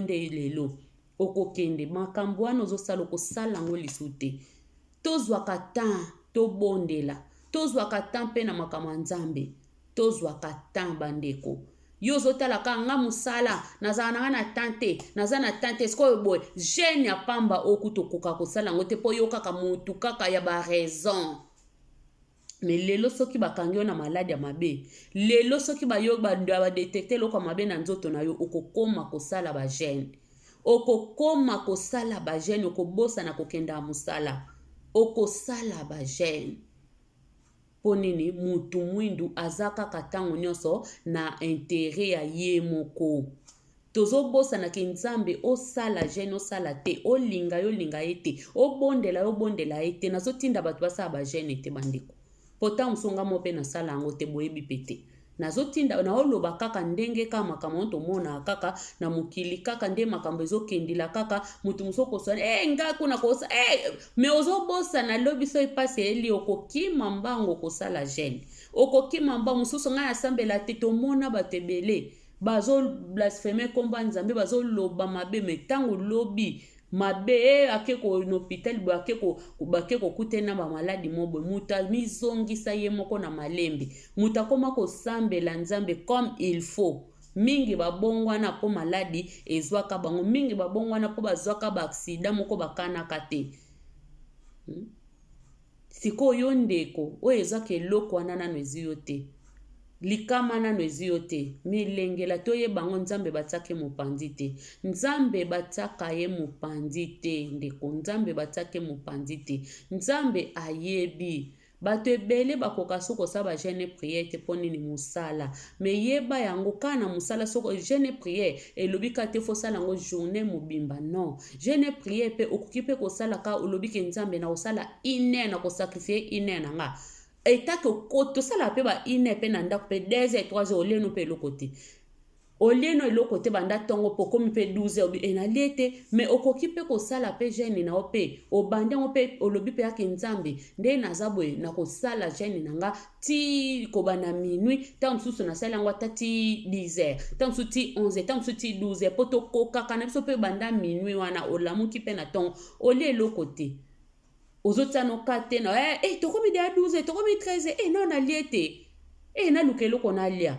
nde lelo okokende makambo wana ozosala okosala yango lisu te tozwaka temps tobondela tozwaka temps mpe na makambo ya nzambe tozwaka temps bandeko yo ozotalaka nga mosala nazala nanga na tante naza na tante sikoyo boye jeune ya pamba okuta okoka kosala yango te mpo yo kaka motu kaka ya baraison me lelo soki bakangi yo na maladi ya mabe lelo soki bayo badetekte eloko ya mabe na nzoto na yo okokoma kosala bagene okokoma kosala bagene okobosana kokenda ya mosala okosala bagene mpo nini mutu mwindu aza kaka ntango nyonso na intere ya ye moko tozobosanaki nzambe osala gene osala te olinga ye te obondela ye te nazotinda bato basala bagene te bandeko po ntango songa mo mpe nasala yango te boyebi mpe te nazotinda naoloba kaka ndenge kaka makambo tomona kaka na mokili kaka nde makambo ezokendela kaka mutu mosusu okosana nga kuna kosa me ozobosana lobi so epasi eli okokima mbango kosala gene okokima mbango mosusu ngai asambela te tomona bato ebele bazoblaspheme komba nzambe bazoloba mabe me ntango lobi mabe ake ko n'hôpital bake kokutena bamaladi mobo mutu amizongisa ye moko na malembe mutu akoma kosambela nzambe comme il faut mingi babongwana po maladi ezwaka bango mingi babongwana po bazwaka baaksida moko bakanaka te sikoyo ndeko oyo ezwaka eloko wana nano ezi yo te likama nano ezi yo te milengela toyeba ngo nzambe batiake mopanzi te nzambe batiaka ye mopanzi te ndeko nzambe batiake mopanzi te nzambe ayebi bato ebele bakoka soko kosala bagene priere te mpo nini mosala me yeba yango kaka na mosala soko gene priere elobi kaka te fosala yango journée mobimba non gene priere mpe okoki mpe kosala kaka olobi ke nzambe na kosala ine na kosakrifie ine na nga etake tosala mpe ba ine mpe na ndako mpe 2 heures 3 heures oleno mpe eloko te oleno eloko te banda ntongo mpo komi mpe 12 heures enalie te me okoki mpe kosala mpe gene na yo mpe obandi yango mpe olobi mpe yake nzambe nde naza boye na kosala gene na nga ti kobanda minuit ntango mosusu nasali yango ata ti 10 heures ntango mosusu ti 11 heures ntango mosusu ti 12 heures mpo tokokaka na biso mpe banda minuit wana olamuki mpe na ntongo olie eloko te ozotianoka te na tokomi deya 12 tokomi 13 no nalie te naluka eloko nalia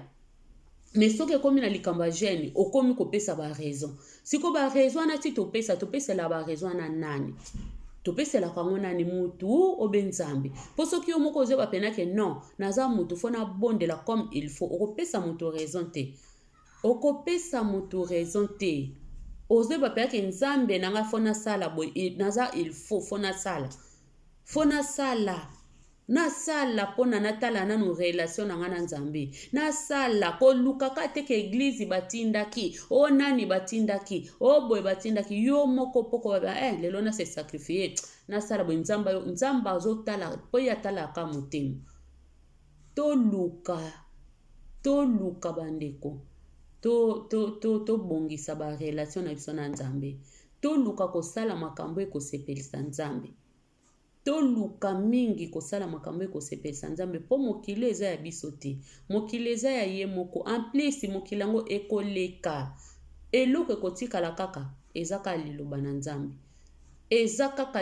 me soki ekomi na likambo ya gene okomi kopesa baraison siko baraison wana ti topesela baraison wana nani topeselaka yango nani mutu obe nzambe mpo soki yo moko ozoyeba penake non naza mutu fo nabondela comme il faut okopesa mutu raison te okopesa mutu raison te ozoyeba penake nzambe nanga fo nasala boye naza il faut fo nasala mpona natala nanu relation na nga na nzambe nasala kolukaka te ke eglize batindaki nani batindaki boye batindaki yo moko poko lelo na se sacrifier nasala boye nzambe azotala po ye atalaka motema toluka bandeko tobongisa barelation na biso na nzambe toluka kosala makambo ekosepelisa nzambe toluka mingi kosala makambo ekosepelisa nzambe mpo mokili eza ya biso te mokili eza ya ye moko en plus mokili yango ekoleka eloko ekotikala kaka eza kaka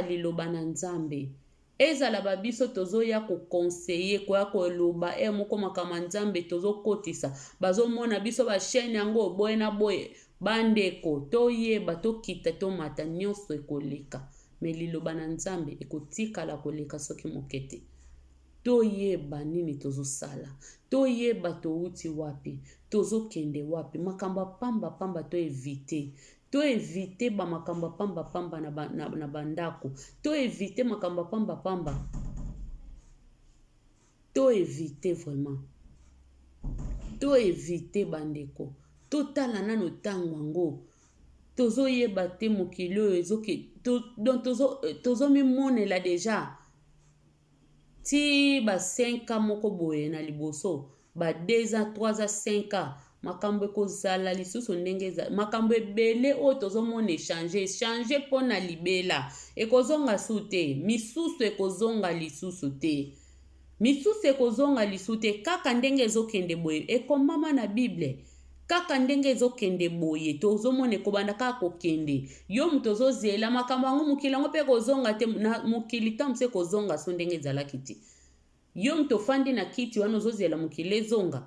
liloba na nzambe ezala babiso tozoya kokonseye koya koloba moko makambo ya nzambe tozokotisa bazomona biso bashene yango boye na boye bandeko toyeba tokita tomata nyonso ekoleka me liloba na nzambe ekotikala koleka soki moke te toyeba nini tozosala, toyeba touti wapi, tozokende wapi, makambo pamba pamba toevite, toevite bamakambo pamba pamba na bandako, toevite makambo pamba pamba, toevite vraiment, toevite bandeko, totala nano ntango yango, tozoyeba te mokili oyo ezoke, donc tozomimonela deja, ti ba 5 ans moko boye na liboso, ba 2 ans, 3 ans, 5 ans, makambo ekozala lisusu ndenge eza, makambo ebele oyo tozomona echange mpo na libela, ekozonga su te, misusu ekozonga lisusu te, misusu ekozonga lisusu te, kaka ndenge ezokende boye, ekomama na Bible, kaka ndenge ezokende boye, tozomona ekobanda kaka kokende, yo mutu ozozela makambo yango mokili yango mpe kozonga te, mokili ta mse kozonga so ndenge ezalaki te, yo mutu ofandi na kiti wana ozozela mokili ezonga,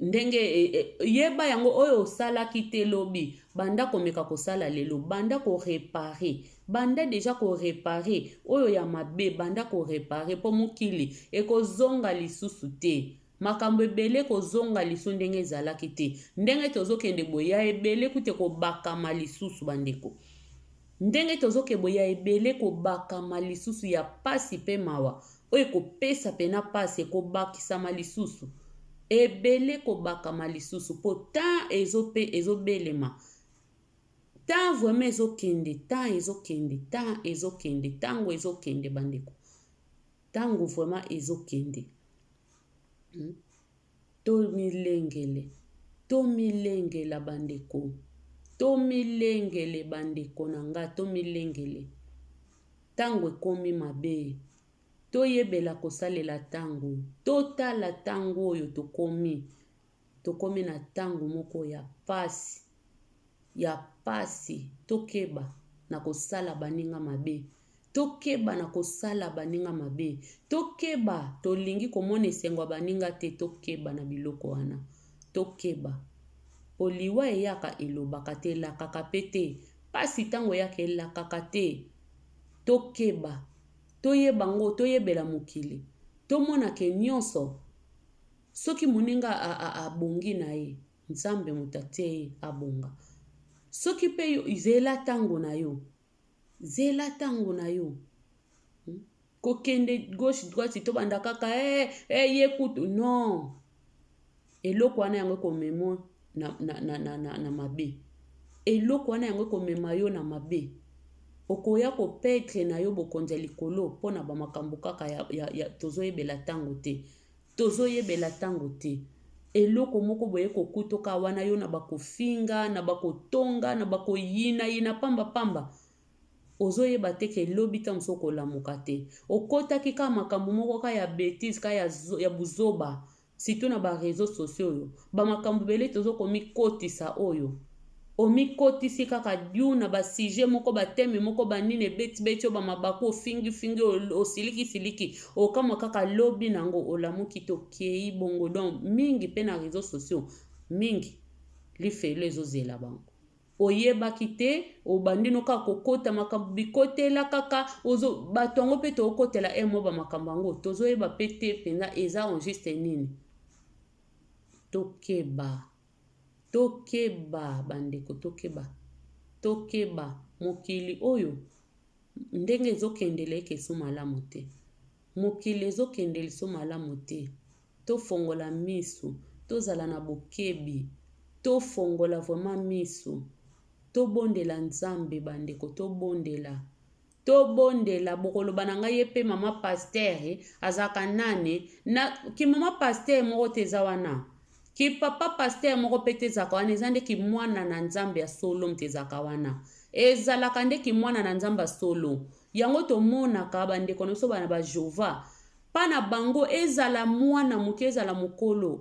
ndenge yeba yango oyo osalaki te lobi, banda komeka kosala lelo, banda korepare, banda deja korepare, oyo ya mabe, banda korepare, po mokili ekozonga lisusu te, makambo ebele kozonga lisusu ndenge ezalaki te, ndenge tozokende boye ya ebele kute kobakama lisusu bandeko, ndenge tozoke boye ya ebele kobakama lisusu ya pasi pe mawa, oyo kopesa pena pasi ekobakisama lisusu, ebele kobakama lisusu, po tan ezobelema, tan vraiment ezokende, tan ezokende, tan ezokende, tango ezokende bandeko, tango vraiment ezokende, tomilengela bandeko, tomilengele bandeko na nga, tomilengele, tango ekomi mabe, toyebela kosalela tango, totala tango oyo tokomi na tango moko ya pasi, tokeba na kosala baninga mabe, tokeba na kosala baninga mabe, tokeba tolingi komona esengo baninga te, tokeba na biloko wana, tokeba, poliwa eyaka elobaka te, lakaka pe te, pasi tango eyaka elakaka te, tokeba, toyeba ngo, toyebela mokili, tomona ke nyonso, soki moninga abongi na ye, nzambe mutate ye abonga, soki pe yo zela tango na yo, zela tango na yo, kokende gauche droite to banda kaka ye kutu, non, eloko wana yango komemo na mabe, eloko wana yango komema yo na mabe, okoya kopetre na yo bokonza likolo pona bamakambo kaka ya tozoyebela tango te, tozoyebela tango te, eloko moko boye kokutoka wana yo na bakofinga, na bakotonga, na bakoyina pamba pamba, ozoyeba te ke lobi ta mso kolamuka te, okotaki ka makambo moko ka ya bêtise, ka ya buzoba, surtout na ba réseaux sociaux oyo, bamakambo bele tozokomikotisa oyo, omikotisi kaka diu na ba sujet moko bateme moko banine beti bamabako fingi osiliki okama kaka lobi nango olamuki tokei bongo, donc mingi pe na réseaux sociaux mingi lifelo ezozela bango, oyebaki te, obandino kaka kokota makambo bikotela kaka bato yango pe tokotela emo bamakambo yango, tozoyeba pe te penza eza enregistre nini, tokeba bandeko, tokeba mokili oyo ndenge ezokendele kesu malamu te, mokili ezokendele so malamu te, tofongola misu, tozala na bokebi, tofongola vraiment misu, tobondela nzambe bandeko, tobondela bokoloba na ngai ye pe mama pasteur azaka nane na ki mama pasteur moko teza wana, ki papa pasteur moko pe tezaka wana, eza nde ki mwana na nzambe ya solo mtezaka wana, ezalaka nde ki mwana na nzambe ya solo, yango tomonaka bandeko noso bana ba Jehova, pana bango ezala mwana moke ezala mokolo,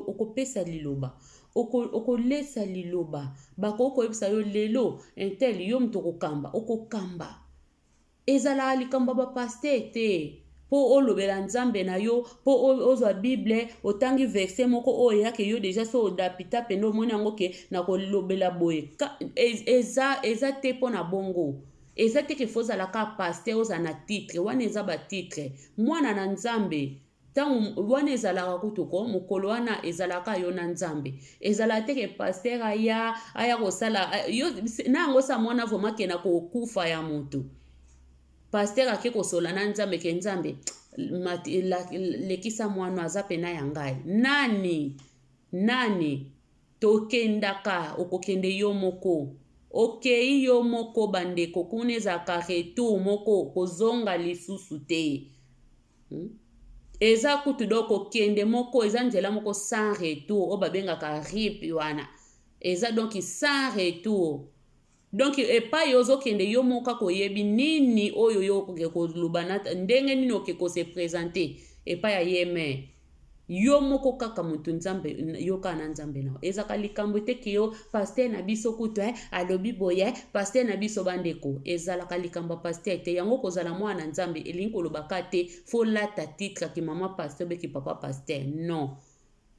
okopesa liloba, okolesa liloba, bakokoyebisa yo lelo intel yo mto kokamba, okokamba, ezala likamba ba pasteur te, po olobela nzambe na yo, po ozwa Bible, otangi verset moko oyo yake yo deja so odapita pendo moni yango ke na kolobela boye, eza te po na bongo, eza te ke fozala ka pasteur oza na titre wana eza batitre mwana na nzambe ntango wana ezalaka kutu ko mokolo wana ezalaka yo na nzambe ezala te ke pasteur aya kosala na yango sa mwana vraimen akenda kokufa ya motu pasteur ake kosola na nzambe ke nzambe lekisa mwana aza pena ya ngai nani tokendaka okokende yo moko okei yo moko bandeko kuna ezalaka retour moko kozonga lisusu te eza kutu do kokende moko eza nzela moko sans retour oyo babengaka rip wana eza donc sans retour donc epai ozokende yo moko koyebi nini oyo yo okoke koluba ndenge nini okoke kose présente epai ya yeme yo moko kaka mutu nzambe yo kaka na nzambe nao ezaka likambo te ke yo pasteur na biso kutu alobi boye pasteur na biso bandeko ezalaka likambo pasteur te yango kozala mwana nzambe elingi kolobaka te fo lata titre ki mama pasteur beki papa pasteur non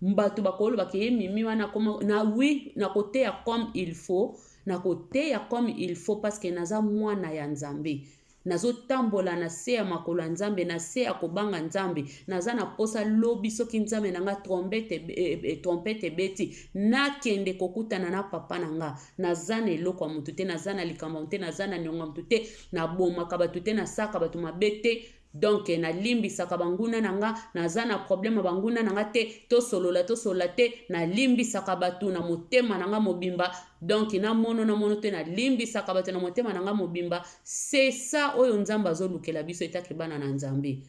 bato bakolobaka ye mimi wana na oui na koteya comme il faut na koteya comme il faut parce que naza mwana ya nzambe nazotambola na se ya makolo ya nzambe na se ya kobanga nzambe naza na posa lobi soki nzambe na nga trompete ebeti nakende kokutana na papa na nga naza na eloko ya motu te naza na likambo te naza na niongo ya motu te nabomaka bato te nasaka bato mabe te donc nalimbisaka banguna na nga naza na problème banguna na nga te tosolola te nalimbisaka bato na motema na nga mobimba donc namono te nalimbisaka bato na motema na nga mobimba c'est ça oyo nzambe azolukela biso etaki bana na nzambe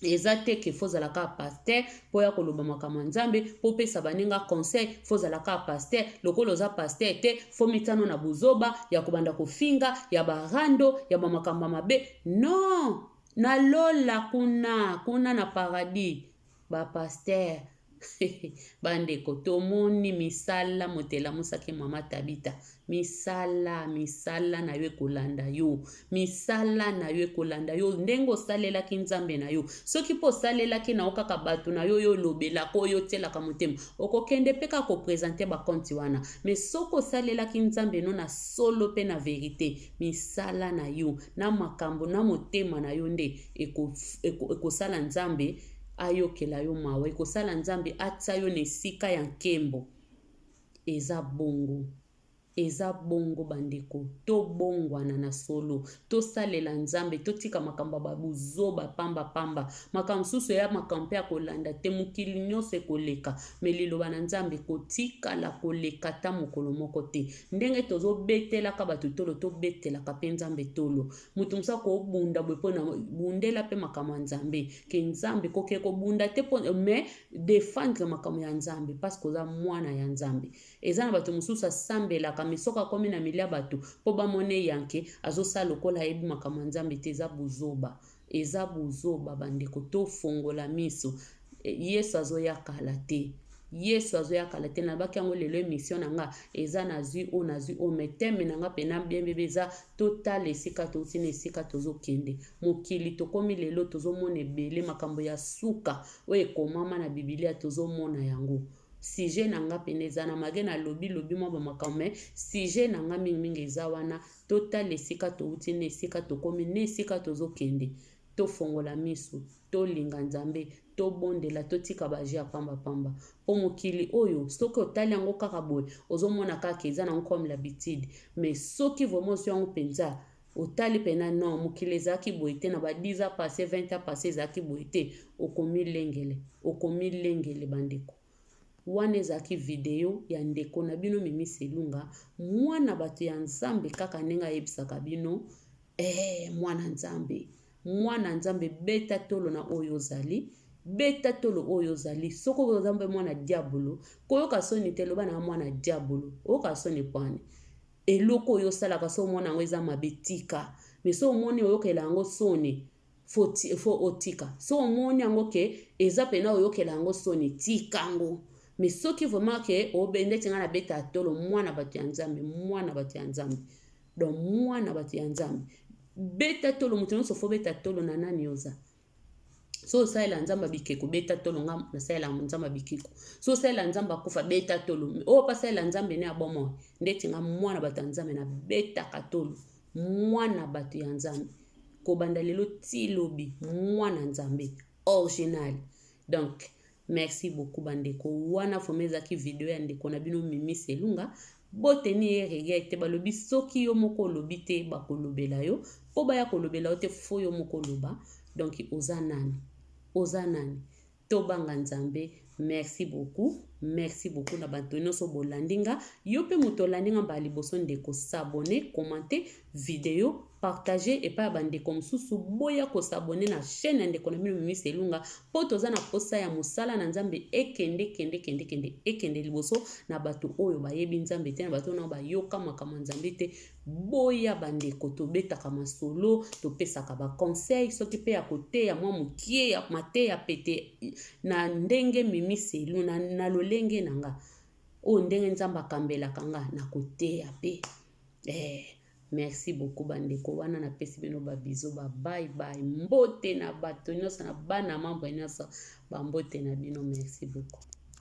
eza te ke fozalaka pasteur po ya koloba makambo ya nzambe po pesa baninga conseil fozalaka pasteur lokolo oza pasteur te fo mitano na buzoba ya kobanda kofinga ya barando ya bamakambo mabe non nalola kuna na paradis bapasteur bandeko tomoni misala motela musaki mama Tabita misala na yo kolanda yo misala na yo kolanda yo ndenge osalelaki nzambe na yo soki po osalelaki na okaka bato na yo yo lobelaka oyo telaka motema okokende pe ka kopresente bakonti wana mais soko osalelaki nzambe no na solo pe na verite misala na yo na makambo na motema na yo nde ekosala nzambe ayokela yo mawa ekosala nzambe atia yo na esika ya nkembo eza bongo bandeko tobongwana na solo tosalela nzambe totika makambo babuzoba pamba makambo susu ya makambo ya kolanda te mokili nyonso ekoleka me liloba na nzambe kotikala koleka ta mokolo moko te ndenge tozobetelaka bato tolo tobetelaka mpe nzambe tolo mutu mosusu akobunda boye mpo na bundela mpe makambo ya nzambe ke nzambe koke kobunda te me défendre makambo ya nzambe parce que oza mwana ya nzambe eza na bato mosusu asambelaka misoka akomi na milia bato po bamone yanke azosala lokola ayebi makambo ya nzambe te eza buzoba bandeko tofongola miso yesu azoyakala te nabaki yango lelo émission na nga eza nazwi o meteme na nga pena bien bebe eza totala esika touti na esika tozokende mokili tokomi lelo tozomona ebele makambo ya suka oyo ekomama na bibilia tozomona yango sujet na nga pene eza na mage na lobi mwa bamakambo me sujet na nga mingi eza wana totala esika touti na esika tokomi na esika tozokende tofongola miso tolinga nzambe tobondela totika baje ya pamba po mokili oyo soki otali yango kaka boye ozomona kaka eza nango comme l'habitude mais soki vraiment ozwi yango mpenza otali pena non mokili ezalaki boye te na ba 10 ans passé 20 ans passé ezalaki boye te okomi lengele bandeko wana ezalaki video ya ndeko na bino Mimi Selunga mwana bato ya nzambe kaka ndenge ayebisaka bino mwana nzambe beta tolo na oyo ozali soko ozambe mwana diabolo koyoka soni te loba na mwana diabolo oyoka soni pwane eloko oyo osalaka so mwana yango eza mabetika mais so omoni oyokela yango soni fo otika so omoni yango ke eza pena oyokela yango soni tikango mais soki vraiment ke obende tinga na beta tolo mwana bato ya nzambe donc mwana bato ya nzambe beta tolo mutu nyonso fo beta tolo na nani oza so osalela nzambe bikeko beta tolo nga nasalela nzambe bikeko so osalela nzambe akufa beta tolo oyo pasalela nzambe ne abomo ndeti nga mwana bato ya nzambe na beta katolo mwana bato ya nzambe kobanda lelo ti lobi mwana nzambe original. Donc merci beaucoup bandeko wana fome ezaki video ya ndeko na bino Mimi Selunga. Boteni ye regret te balobi soki yo moko lobi te bakolobela yo po baya kolobela yo te fo yo moko loba. Donc oza nani tobanga nzambe. Merci beaucoup na bato nyonso bolandinga yo pe moto landinga ba liboso ndeko s'abonner commenter vidéo partager et pa bandeko mosusu boya ko s'abonner na chaîne ya ndeko na bino Mimi Selunga po toza na posa ya mosala na nzambe ekende liboso na bato oyo bayebi nzambe te na bato na bayoka makambo nzambe te. Boya bandeko tobetaka masolo topesaka ba conseil soki pe ya kote ya mwa mukie ya mate ya pete na ndenge Mimi Selunga na lolenge nanga o ndenge nzamba kambelaka nga na kote ya pe. Merci beaucoup bandeko wana na pesi bino ba biso ba bye mbote na bato nyonso na bana mambo nyonso ba mbote na bino. Merci beaucoup.